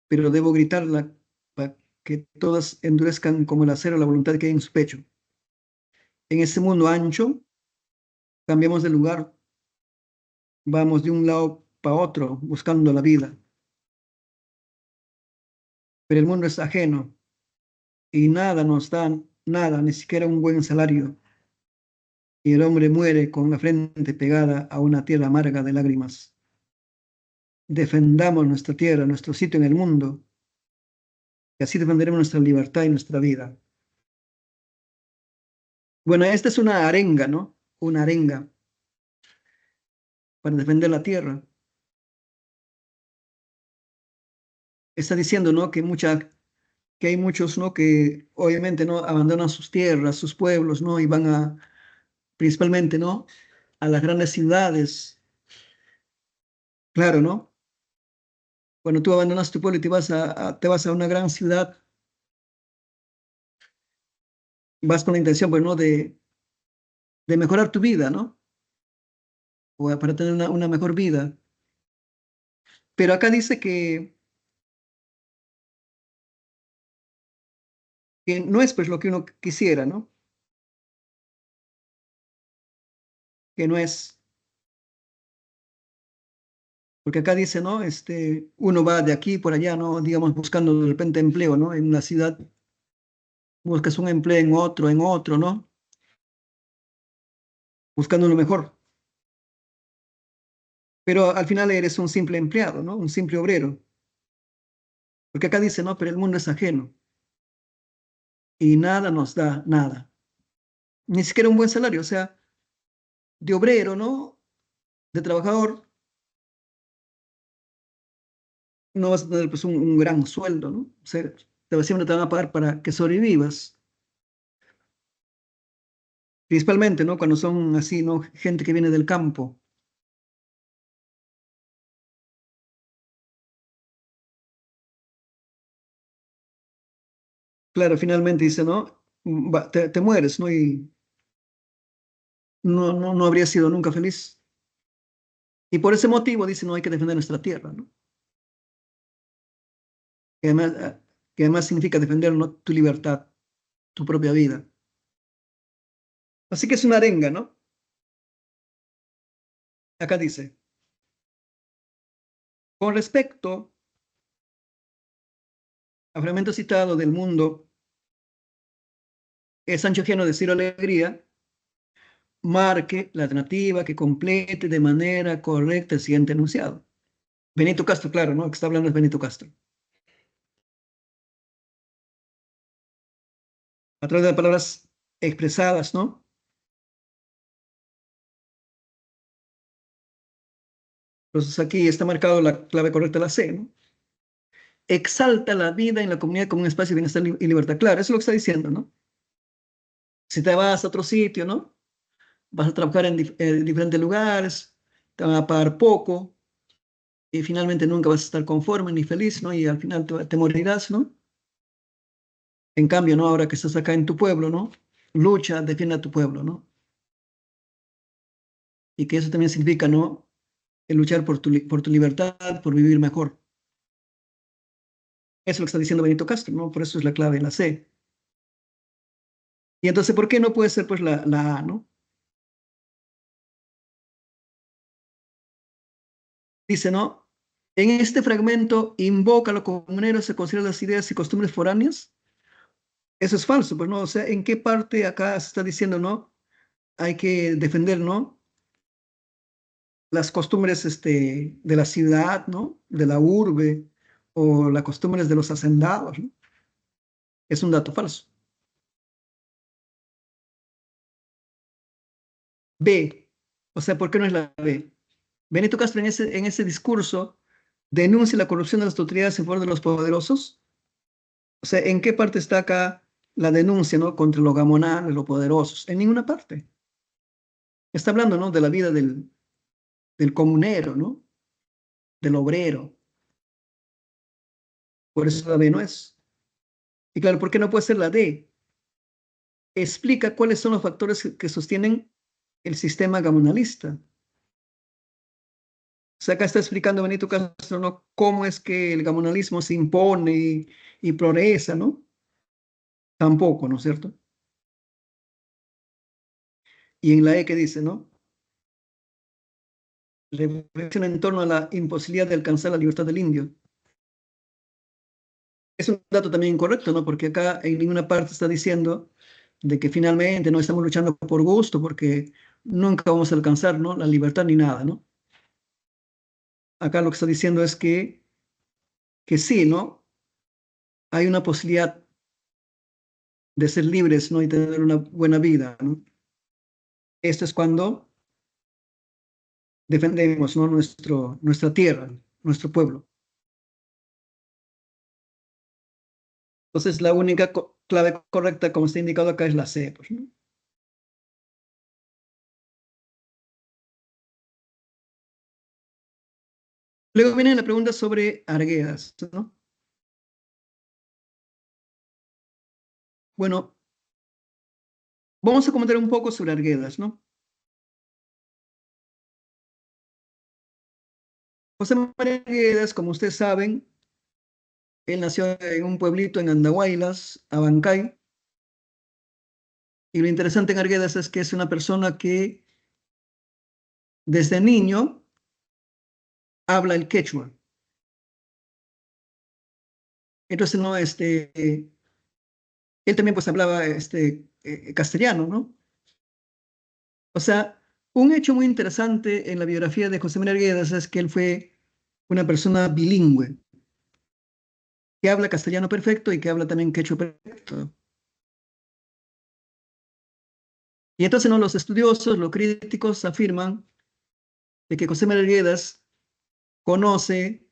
S1: pero debo gritarla para que todas endurezcan como el acero la voluntad que hay en su pecho. En este mundo ancho, cambiamos de lugar, vamos de un lado para otro buscando la vida, pero el mundo es ajeno y nada nos da, nada, ni siquiera un buen salario. Y el hombre muere con la frente pegada a una tierra amarga de lágrimas. Defendamos nuestra tierra, nuestro sitio en el mundo, y así defenderemos nuestra libertad y nuestra vida. Bueno, esta es una arenga, ¿no? Una arenga para defender la tierra. Está diciendo, ¿no? Que hay muchos, ¿no? Que obviamente, ¿no? Abandonan sus tierras, sus pueblos, ¿no? Y van a, principalmente, ¿no? A las grandes ciudades. Claro, ¿no? Cuando tú abandonas tu pueblo y te vas a una gran ciudad, vas con la intención, pues, ¿no? De mejorar tu vida, ¿no? O para tener una mejor vida. Pero acá dice que no es pues lo que uno quisiera, ¿no? Que no es, porque acá dice, ¿no? Uno va de aquí por allá, ¿no? Digamos, buscando de repente empleo, ¿no? En una ciudad buscas un empleo en otro, ¿no? Buscando lo mejor. Pero al final eres un simple empleado, ¿no? Un simple obrero. Porque acá dice, no, pero el mundo es ajeno y nada nos da nada. Ni siquiera un buen salario, o sea, de obrero, ¿no? De trabajador, no vas a tener pues un gran sueldo, ¿no? O sea, siempre te van a pagar para que sobrevivas. Principalmente, ¿no? Cuando son así, ¿no? Gente que viene del campo. Claro, finalmente dice, ¿no? Te mueres, ¿no? Y no habría sido nunca feliz. Y por ese motivo dice, no hay que defender nuestra tierra, ¿no? Que además, que además significa defender, ¿no? Tu libertad, tu propia vida. Así que es una arenga, ¿no? Acá dice, con respecto al fragmento citado del mundo, es Sancho Geno de Ciro Alegría, marque la alternativa que complete de manera correcta el siguiente enunciado. Benito Castro, claro, ¿no? El que está hablando es Benito Castro. A través de las palabras expresadas, ¿no? Entonces aquí está marcado la clave correcta, la C, ¿no? Exalta la vida en la comunidad como un espacio de bienestar y libertad. Claro, eso es lo que está diciendo, ¿no? Si te vas a otro sitio, ¿no? Vas a trabajar en diferentes lugares, te van a pagar poco y finalmente nunca vas a estar conforme ni feliz, ¿no? Y al final te morirás, ¿no? En cambio, ¿no? Ahora que estás acá en tu pueblo, ¿no? Lucha, defiende a tu pueblo, ¿no? Y que eso también significa, ¿no? El luchar por tu libertad, por vivir mejor. Eso es lo que está diciendo Benito Castro, ¿no? Por eso es la clave, la C. Y entonces, ¿por qué no puede ser pues la A, ¿no? Dice, ¿no? En este fragmento invoca a los comuneros a considerar las ideas y costumbres foráneas. Eso es falso, pues no, o sea, ¿en qué parte acá se está diciendo, no? hay que defender, ¿no? Las costumbres de la ciudad, ¿no? De la urbe, o las costumbres de los hacendados, ¿no? Es un dato falso. B, o sea, ¿por qué no es la B? Benito Castro en ese discurso denuncia la corrupción de las autoridades en favor de los poderosos. O sea, ¿en qué parte está acá la denuncia, ¿no? Contra los gamonales, los poderosos? En ninguna parte. Está hablando, ¿no? De la vida del comunero, ¿no? Del obrero. Por eso la B no es. Y claro, ¿por qué no puede ser la D? Explica cuáles son los factores que sostienen el sistema gamonalista. O sea, acá está explicando Benito Castro, ¿no? Cómo es que el gamonalismo se impone y progresa, ¿no? Tampoco, ¿no es cierto? Y en la E que dice, ¿no? Reflexiona en torno a la imposibilidad de alcanzar la libertad del indio. Es un dato también incorrecto, ¿no? Porque acá en ninguna parte está diciendo de que finalmente no estamos luchando por gusto, porque nunca vamos a alcanzar, ¿no? La libertad ni nada, ¿no? Acá lo que está diciendo es que sí, ¿no? Hay una posibilidad de ser libres, ¿no? Y tener una buena vida, ¿no? Esto es cuando defendemos, ¿no? Nuestra tierra, nuestro pueblo. Entonces, la única clave correcta, como está indicado acá, es la C, pues, ¿no? Luego viene la pregunta sobre Arguedas, ¿no? Bueno, vamos a comentar un poco sobre Arguedas, ¿no? José María Arguedas, como ustedes saben, él nació en un pueblito en Andahuaylas, Abancay, y lo interesante en Arguedas es que es una persona que desde niño habla el quechua. Entonces, no, él también pues hablaba castellano, ¿no? O sea, un hecho muy interesante en la biografía de José María Arguedas es que él fue una persona bilingüe, que habla castellano perfecto y que habla también quechua perfecto. Y entonces, ¿no? Los estudiosos, los críticos afirman de que José María Arguedas conoce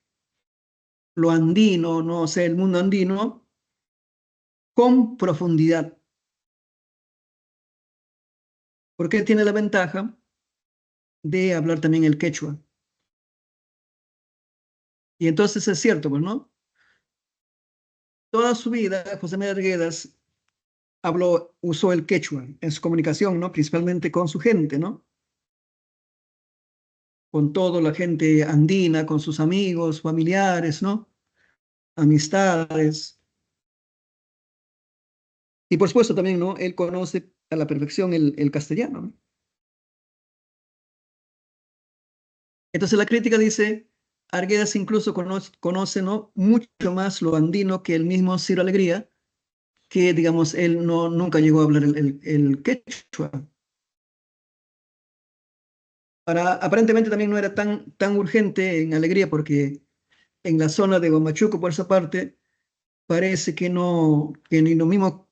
S1: lo andino, no o sea, el mundo andino, con profundidad, porque tiene la ventaja de hablar también el quechua. Y entonces es cierto, pues, ¿no? Toda su vida, José María Arguedas usó el quechua en su comunicación, ¿no? Principalmente con su gente, ¿no? Con toda la gente andina, con sus amigos, familiares, ¿no? Amistades. Y por supuesto también, ¿no? Él conoce a la perfección el castellano, ¿no? Entonces la crítica dice, Arguedas incluso conoce, ¿no? Mucho más lo andino que el mismo Ciro Alegría, que digamos, él no, nunca llegó a hablar el quechua. Aparentemente también no era tan urgente en Alegría porque en la zona de Huamachuco, por esa parte, parece que no, que ni los mismos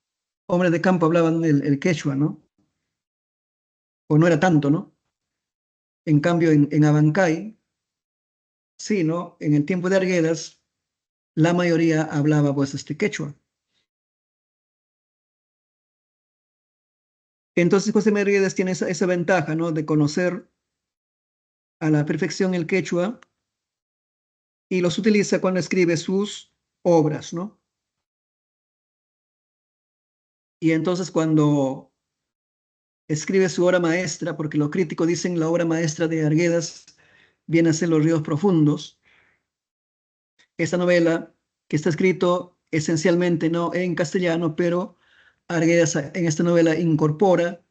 S1: hombres de campo hablaban el quechua, ¿no? O no era tanto, ¿no? En cambio, en Abancay, sí, ¿no? En el tiempo de Arguedas, la mayoría hablaba pues este quechua. Entonces José Mercedes tiene esa ventaja, ¿no? De conocer a la perfección el quechua y los utiliza cuando escribe sus obras, ¿no? Y entonces cuando escribe su obra maestra, porque los críticos dicen la obra maestra de Arguedas viene a ser Los Ríos Profundos, esta novela que está escrito esencialmente no en castellano, pero Arguedas en esta novela incorpora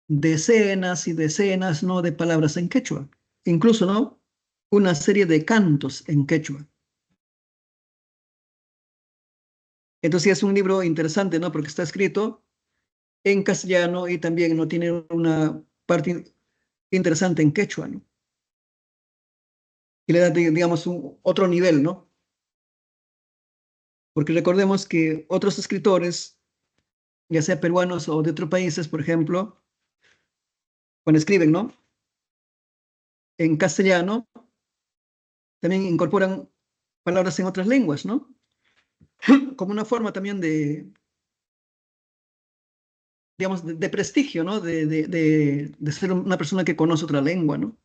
S1: decenas y decenas, ¿no? De palabras en quechua, incluso, ¿no? Una serie de cantos en quechua. Entonces sí, es un libro interesante, ¿no? Porque está escrito en castellano y también no tiene parte interesante en quechua, ¿no? Y le da, digamos, otro nivel, ¿no? Porque recordemos que otros escritores, ya sea peruanos o de otros países, por ejemplo, cuando escriben, ¿no? En castellano, también incorporan palabras en otras lenguas, ¿no? Como una forma también de, digamos, de prestigio, ¿no? De ser una persona que conoce otra lengua, ¿no?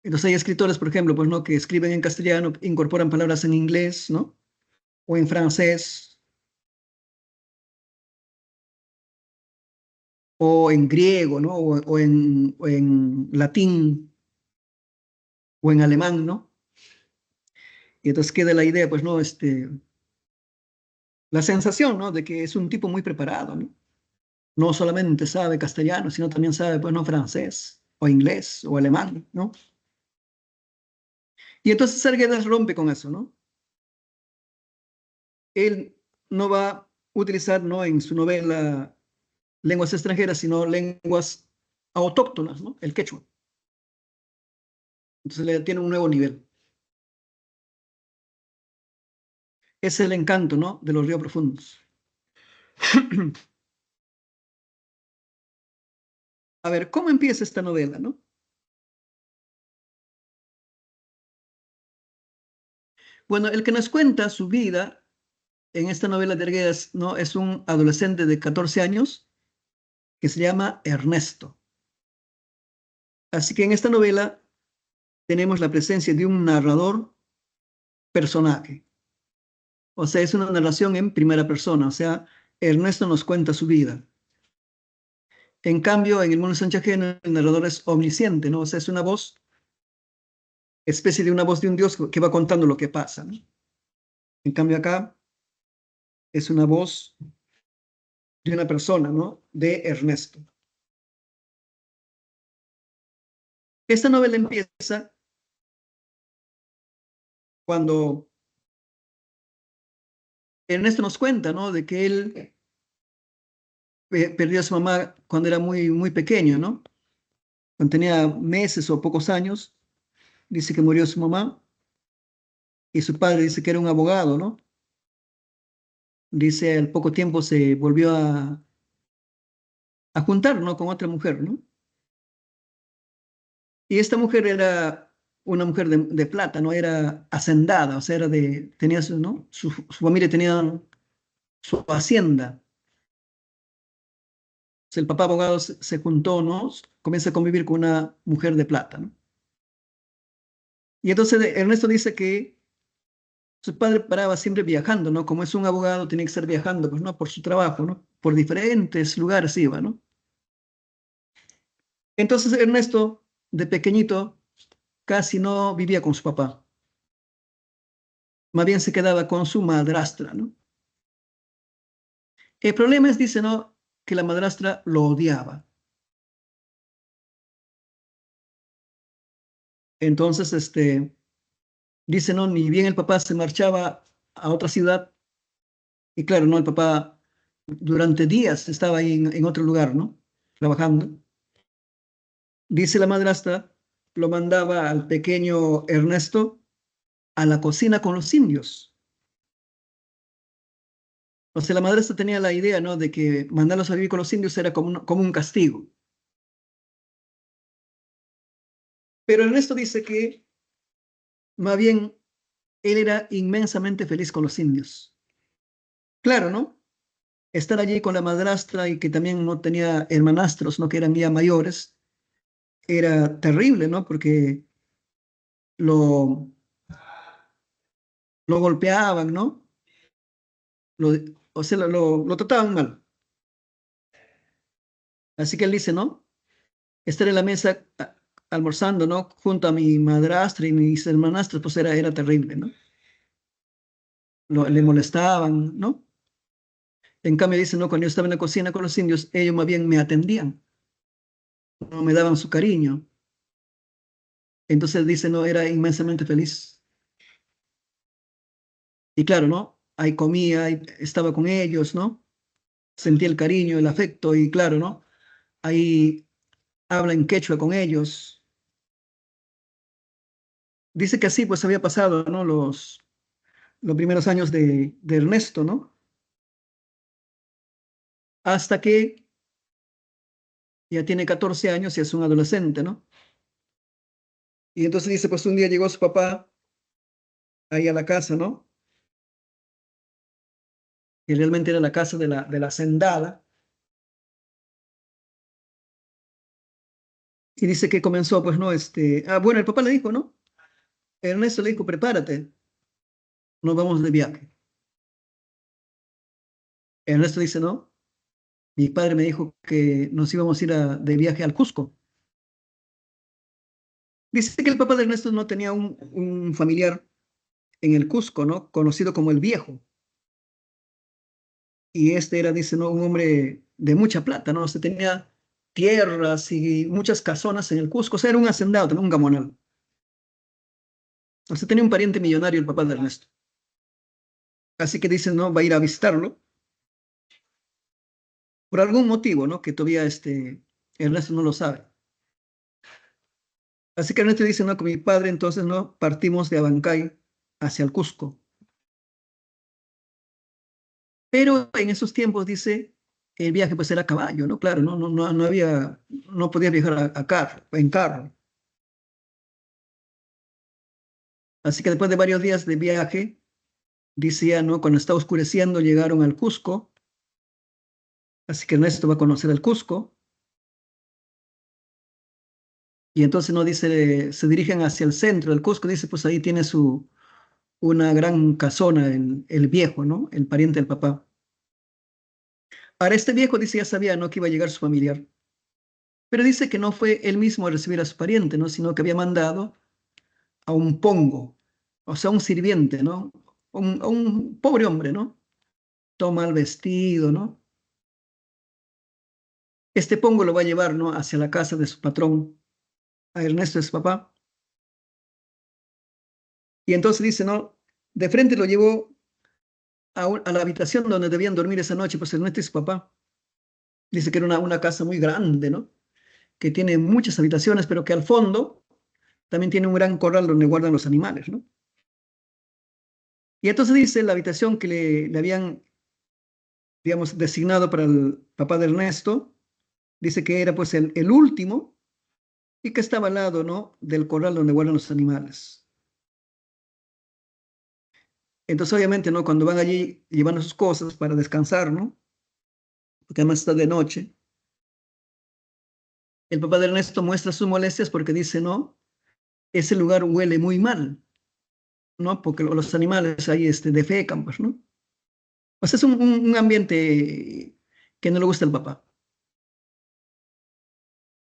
S1: Entonces hay escritores, por ejemplo, pues, ¿no? Que escriben en castellano, incorporan palabras en inglés, ¿no? O en francés, o en griego, ¿no? O en latín, o en alemán, ¿no? Y entonces queda la idea, pues, ¿no? La sensación, ¿no? De que es un tipo muy preparado, ¿no? No solamente sabe castellano, sino también sabe, pues, ¿no? Francés, o inglés, o alemán, ¿no? Y entonces Arguedas rompe con eso, ¿no? Él no va a utilizar, ¿no? En su novela lenguas extranjeras, sino lenguas autóctonas, ¿no? El quechua. Entonces le tiene un nuevo nivel. Es el encanto, ¿no? De los ríos profundos. A ver, ¿cómo empieza esta novela, no? Bueno, el que nos cuenta su vida en esta novela de Arguedas, ¿no? Es un adolescente de 14 años que se llama Ernesto. Así que en esta novela tenemos la presencia de un narrador personaje. O sea, es una narración en primera persona. O sea, Ernesto nos cuenta su vida. En cambio, en El mundo Sánchez Ajeno, el narrador es omnisciente, ¿no? O sea, es una voz, especie de una voz de un Dios que va contando lo que pasa, ¿no? En cambio, acá es una voz de una persona, ¿no? De Ernesto. Esta novela empieza cuando Ernesto nos cuenta, ¿no? De que él perdió a su mamá cuando era muy, muy pequeño, ¿no? Cuando tenía meses o pocos años, dice que murió su mamá y su padre dice que era un abogado, ¿no? Dice al poco tiempo se volvió a juntar, ¿no? Con otra mujer, ¿no? Y esta mujer era una mujer de plata, ¿no? Era hacendada, o sea, tenía su, ¿no? Su familia tenía su hacienda. El papá abogado se juntó, ¿no? Comienza a convivir con una mujer de plata, ¿no? Y entonces Ernesto dice que su padre paraba siempre viajando, ¿no? Como es un abogado, tiene que estar viajando, pues, ¿no? Por su trabajo, ¿no? Por diferentes lugares iba, ¿no? Entonces Ernesto, de pequeñito, casi no vivía con su papá. Más bien se quedaba con su madrastra, ¿no? El problema es, dice, ¿no? Que la madrastra lo odiaba. Entonces, dice, ¿no? Ni bien el papá se marchaba a otra ciudad, y claro, ¿no? El papá durante días estaba ahí en otro lugar, ¿no? Trabajando. Dice la madrastra, lo mandaba al pequeño Ernesto a la cocina con los indios. O sea, la madrastra tenía la idea, ¿no? De que mandarlos a vivir con los indios era como un castigo. Pero Ernesto dice que más bien él era inmensamente feliz con los indios. Claro, ¿no? Estar allí con la madrastra y que también no tenía hermanastros, ¿no? Que eran ya mayores, era terrible, ¿no? Porque lo, lo golpeaban, ¿no? Lo, o sea, lo trataban mal. Así que él dice, ¿no? Estar en la mesa almorzando, ¿no? Junto a mi madrastra y mis hermanastros, pues era terrible, ¿no? Le molestaban, ¿no? En cambio, dice, ¿no? Cuando yo estaba en la cocina con los indios, ellos más bien me atendían, no me daban su cariño. Entonces dice, no, era inmensamente feliz. Y claro, ¿no? Ahí comía, ahí estaba con ellos, ¿no? Sentía el cariño, el afecto y claro, ¿no? ahí habla en quechua con ellos. Dice que así pues había pasado, ¿no? Los primeros años de Ernesto, ¿no? Hasta que ya tiene 14 años y es un adolescente, ¿no? Y entonces dice, pues un día llegó su papá ahí a la casa, ¿no? Que realmente era la casa de la hacendada. Y dice que comenzó, pues, ¿no? Bueno, el papá le dijo, ¿no? Ernesto le dijo, prepárate, nos vamos de viaje. Ernesto dice, no, mi padre me dijo que nos íbamos a ir de viaje al Cusco. Dice que el papá de Ernesto no tenía un familiar en el Cusco, ¿no? Conocido como el Viejo. Y este era, dice, ¿no? Un hombre de mucha plata, ¿no? Se tenía tierras y muchas casonas en el Cusco. O sea, era un hacendado, tenía un gamonal. O sea, tenía un pariente millonario el papá de Ernesto. Así que dice, no, va a ir a visitarlo por algún motivo, ¿no? Que todavía Ernesto no lo sabe. Así que Ernesto dice, no, con mi padre entonces, ¿no? Partimos de Abancay hacia el Cusco. Pero en esos tiempos, dice, el viaje pues era a caballo, ¿no? Claro, no había, no podía viajar a carro, en carro. Así que después de varios días de viaje, dice ya, ¿no? Cuando está oscureciendo, llegaron al Cusco. Así que Ernesto va a conocer el Cusco. Y entonces, ¿no? Dice, se dirigen hacia el centro del Cusco. Dice, pues ahí tiene una gran casona, el viejo, ¿no? El pariente del papá. Ahora, este viejo dice, ya sabía, ¿no? Que iba a llegar su familiar. Pero dice que no fue él mismo a recibir a su pariente, ¿no? Sino que había mandado a un pongo, o sea, un sirviente, ¿no? A un pobre hombre, ¿no? Todo mal vestido, ¿no? Este pongo lo va a llevar, ¿no? Hacia la casa de su patrón, a Ernesto, de su papá. Y entonces dice, ¿no? De frente lo llevó a la habitación donde debían dormir esa noche, pues Ernesto y su papá. Dice que era una casa muy grande, ¿no? Que tiene muchas habitaciones, pero que al fondo también tiene un gran corral donde guardan los animales, ¿no? Y entonces dice la habitación que le habían, digamos, designado para el papá de Ernesto, dice que era pues el último y que estaba al lado, ¿no? Del corral donde guardan los animales. Entonces, obviamente, ¿no? Cuando van allí llevando sus cosas para descansar, ¿no? Porque además está de noche, el papá de Ernesto muestra sus molestias porque dice, no, ese lugar huele muy mal, ¿no? Porque los animales ahí defecan, pues, ¿no? O sea, es un ambiente que no le gusta al papá.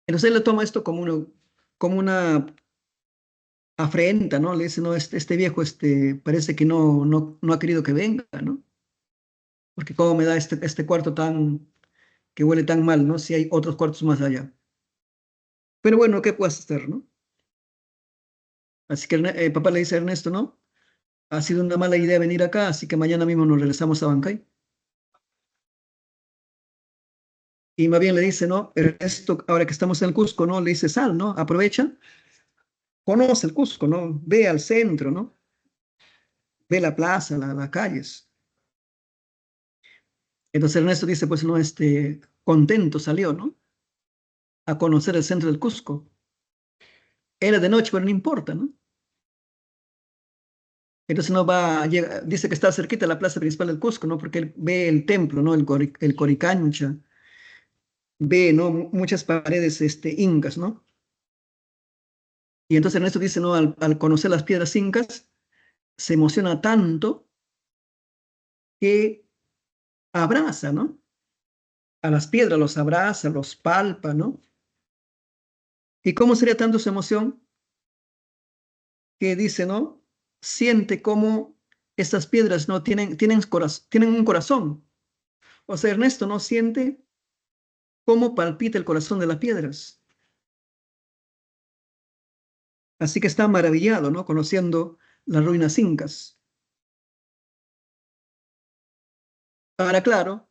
S1: Entonces él le toma esto como una afrenta, ¿no? Le dice, no, este viejo parece que no ha querido que venga, ¿no? Porque cómo me da este cuarto que huele tan mal, ¿no? Si hay otros cuartos más allá. Pero bueno, ¿qué puedes hacer, no? Así que el papá le dice a Ernesto, ¿no? Ha sido una mala idea venir acá, así que mañana mismo nos regresamos a Bancay. Y más bien le dice, ¿no? Ernesto, ahora que estamos en el Cusco, ¿no? Le dice, sal, ¿no? Aprovecha, conoce el Cusco, ¿no? Ve al centro, ¿no? Ve la plaza, las calles. Entonces Ernesto dice, pues no, contento salió, ¿no? A conocer el centro del Cusco. Era de noche, pero no importa, ¿no? Entonces no dice que está cerquita de la plaza principal del Cusco, ¿no? Porque él ve el templo, ¿no? El Coricancha, ve, ¿no? Muchas paredes, incas, ¿no? Y entonces Ernesto dice, ¿no? Al conocer las piedras incas, se emociona tanto que abraza, ¿no? A las piedras los abraza, los palpa, ¿no? ¿Y cómo sería tanto su emoción que dice, ¿no? Siente cómo estas piedras no tienen un corazón. O sea, Ernesto no siente cómo palpita el corazón de las piedras. Así que está maravillado, ¿no? Conociendo las ruinas incas. Ahora, claro,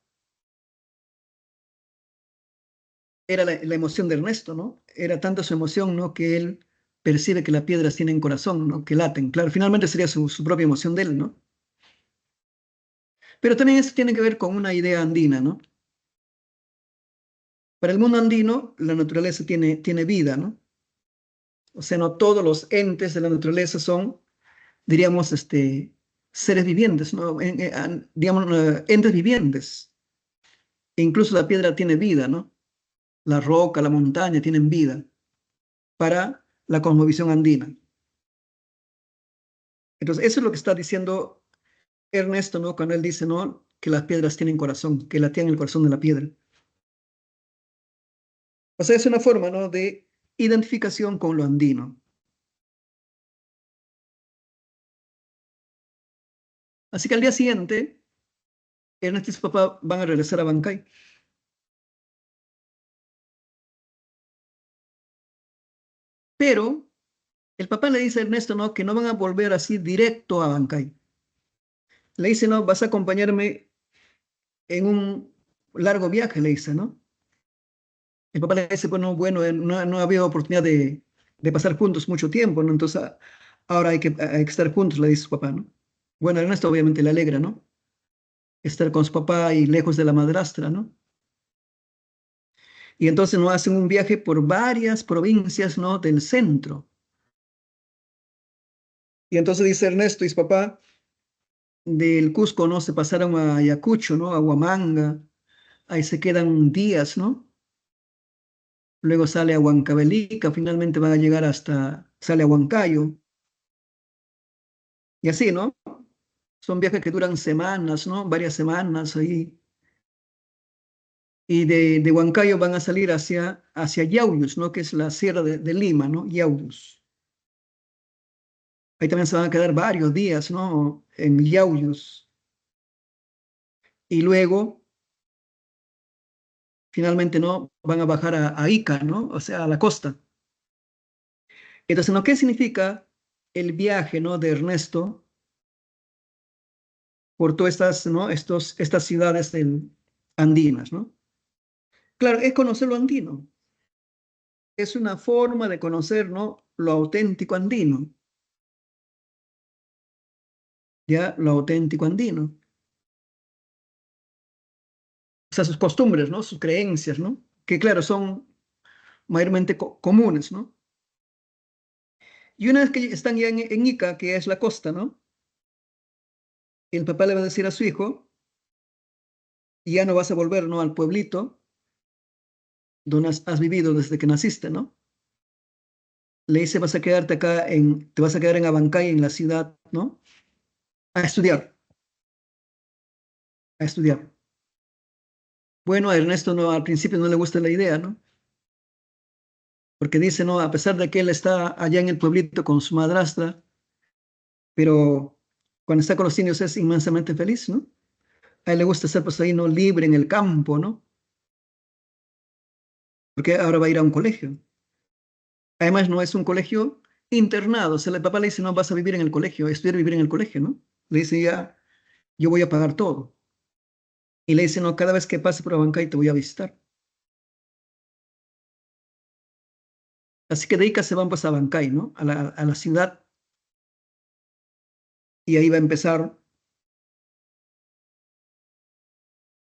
S1: era la emoción de Ernesto, ¿no? Era tanta su emoción, ¿no? Que él percibe que las piedras tienen corazón, ¿no? Que laten. Claro, finalmente sería su propia emoción de él, ¿no? Pero también eso tiene que ver con una idea andina, ¿no? Para el mundo andino, la naturaleza tiene vida, ¿no? O sea, no todos los entes de la naturaleza son, diríamos, seres vivientes, ¿no? Digamos, entes vivientes. E incluso la piedra tiene vida, ¿no? La roca, la montaña tienen vida para la cosmovisión andina. Entonces, eso es lo que está diciendo Ernesto, ¿no? Cuando él dice, ¿no? Que las piedras tienen corazón, que latían el corazón de la piedra. O sea, es una forma, ¿no? De identificación con lo andino. Así que al día siguiente, Ernesto y su papá van a regresar a Bancay. Pero el papá le dice a Ernesto, ¿no? Que no van a volver así directo a Bancay. Le dice, no, vas a acompañarme en un largo viaje, le dice, ¿no? El papá le dice, bueno, no había oportunidad de pasar juntos mucho tiempo, ¿no? Entonces, ahora hay que estar juntos, le dice su papá, ¿no? Bueno, Ernesto obviamente le alegra, ¿no? Estar con su papá y lejos de la madrastra, ¿no? Y entonces no hacen un viaje por varias provincias, ¿no? Del centro. Y entonces dice Ernesto y su papá, del Cusco, ¿no? Se pasaron a Ayacucho, ¿no? A Huamanga, ahí se quedan días, ¿no? Luego sale a Huancavelica, finalmente van a llegar sale a Huancayo, y así, ¿no? Son viajes que duran semanas, ¿no? Varias semanas ahí. Y de Huancayo van a salir hacia Yauyos, ¿no? Que es la sierra de Lima, ¿no? Yauyos. Ahí también se van a quedar varios días, ¿no? En Yauyos. Y luego, finalmente, ¿no? Van a bajar a Ica, ¿no? O sea, a la costa. Entonces, ¿no? ¿Qué significa el viaje, ¿no? De Ernesto por todas estas, ¿no? Estas ciudades andinas, ¿no? Claro, es conocer lo andino. Es una forma de conocer, ¿no? Lo auténtico andino, ¿ya? Lo auténtico andino. O sea, sus costumbres, ¿no? Sus creencias, ¿no? Que claro, son mayormente comunes, ¿no? Y una vez que están ya en Ica, que es la costa, ¿no? El papá le va a decir a su hijo, ya no vas a volver, ¿no? Al pueblito donde has vivido desde que naciste, ¿no? Le dice, vas a quedarte acá te vas a quedar en Abancay, en la ciudad, ¿no? A estudiar, a estudiar. Bueno, a Ernesto no, al principio no le gusta la idea, ¿no? Porque dice, no, a pesar de que él está allá en el pueblito con su madrastra, pero cuando está con los indios es inmensamente feliz, ¿no? A él le gusta estar pues ahí, ¿no? Libre en el campo, ¿no? Porque ahora va a ir a un colegio. Además, no es un colegio internado. O sea, el papá le dice, no, vas a vivir en el colegio, estudiar y vivir en el colegio, ¿no? Le dice, ya, yo voy a pagar todo. Y le dice, no, cada vez que pase por Abancay te voy a visitar. Así que de Ica se van pues a Abancay, ¿no? A la ciudad, y ahí va a empezar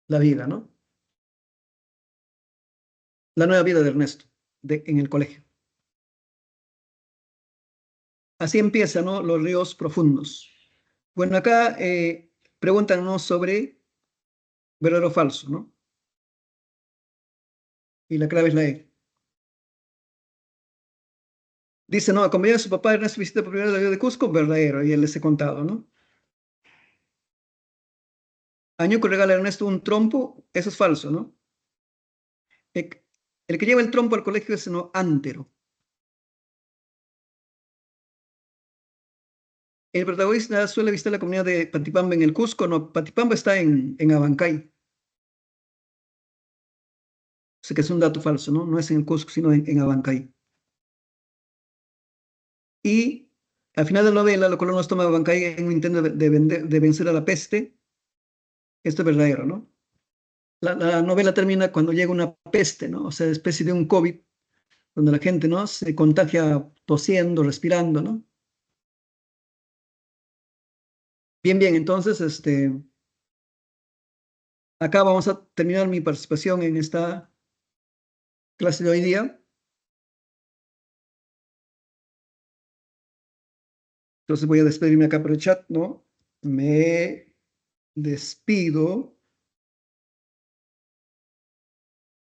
S1: la vida, ¿no? La nueva vida de Ernesto en el colegio. Así empieza, ¿no? Los ríos profundos. Bueno, acá preguntan, ¿no? Sobre verdadero o falso, ¿no? Y la clave es la E. Dice, no, acompañado de su papá, Ernesto visita por primera vez la ciudad de Cusco, verdadero, y él les he contado, ¿no? Añuco regala a Ernesto un trompo, eso es falso, ¿no? El, el que lleva el trompo al colegio es, no, Antero. El protagonista suele visitar la comunidad de Patipamba en el Cusco, no, Patipamba está en Abancay. O sea que es un dato falso, ¿no? No es en el Cusco, sino en Abancay. Y al final de la novela, los colonos toman Abancay en un intento de vencer a la peste. Esto es verdadero, ¿no? La novela termina cuando llega una peste, ¿no? O sea, especie de un COVID, donde la gente, ¿no? Se contagia tosiendo, respirando, ¿no? Bien, bien, entonces, acá vamos a terminar mi participación en esta clase de hoy día. Entonces voy a despedirme acá por el chat, ¿no? Me despido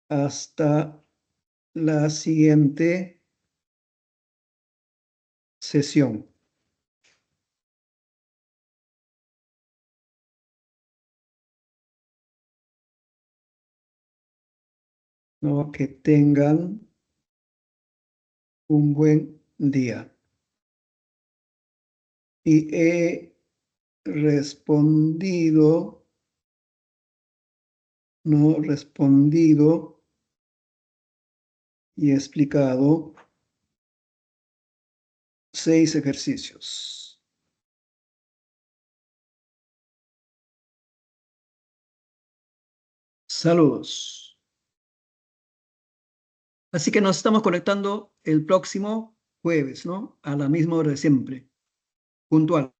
S1: hasta la siguiente sesión, ¿no? Que tengan un buen día. Y he respondido, no respondido y explicado 6 ejercicios. Saludos. Así que nos estamos conectando el próximo jueves, ¿no? A la misma hora de siempre, puntual.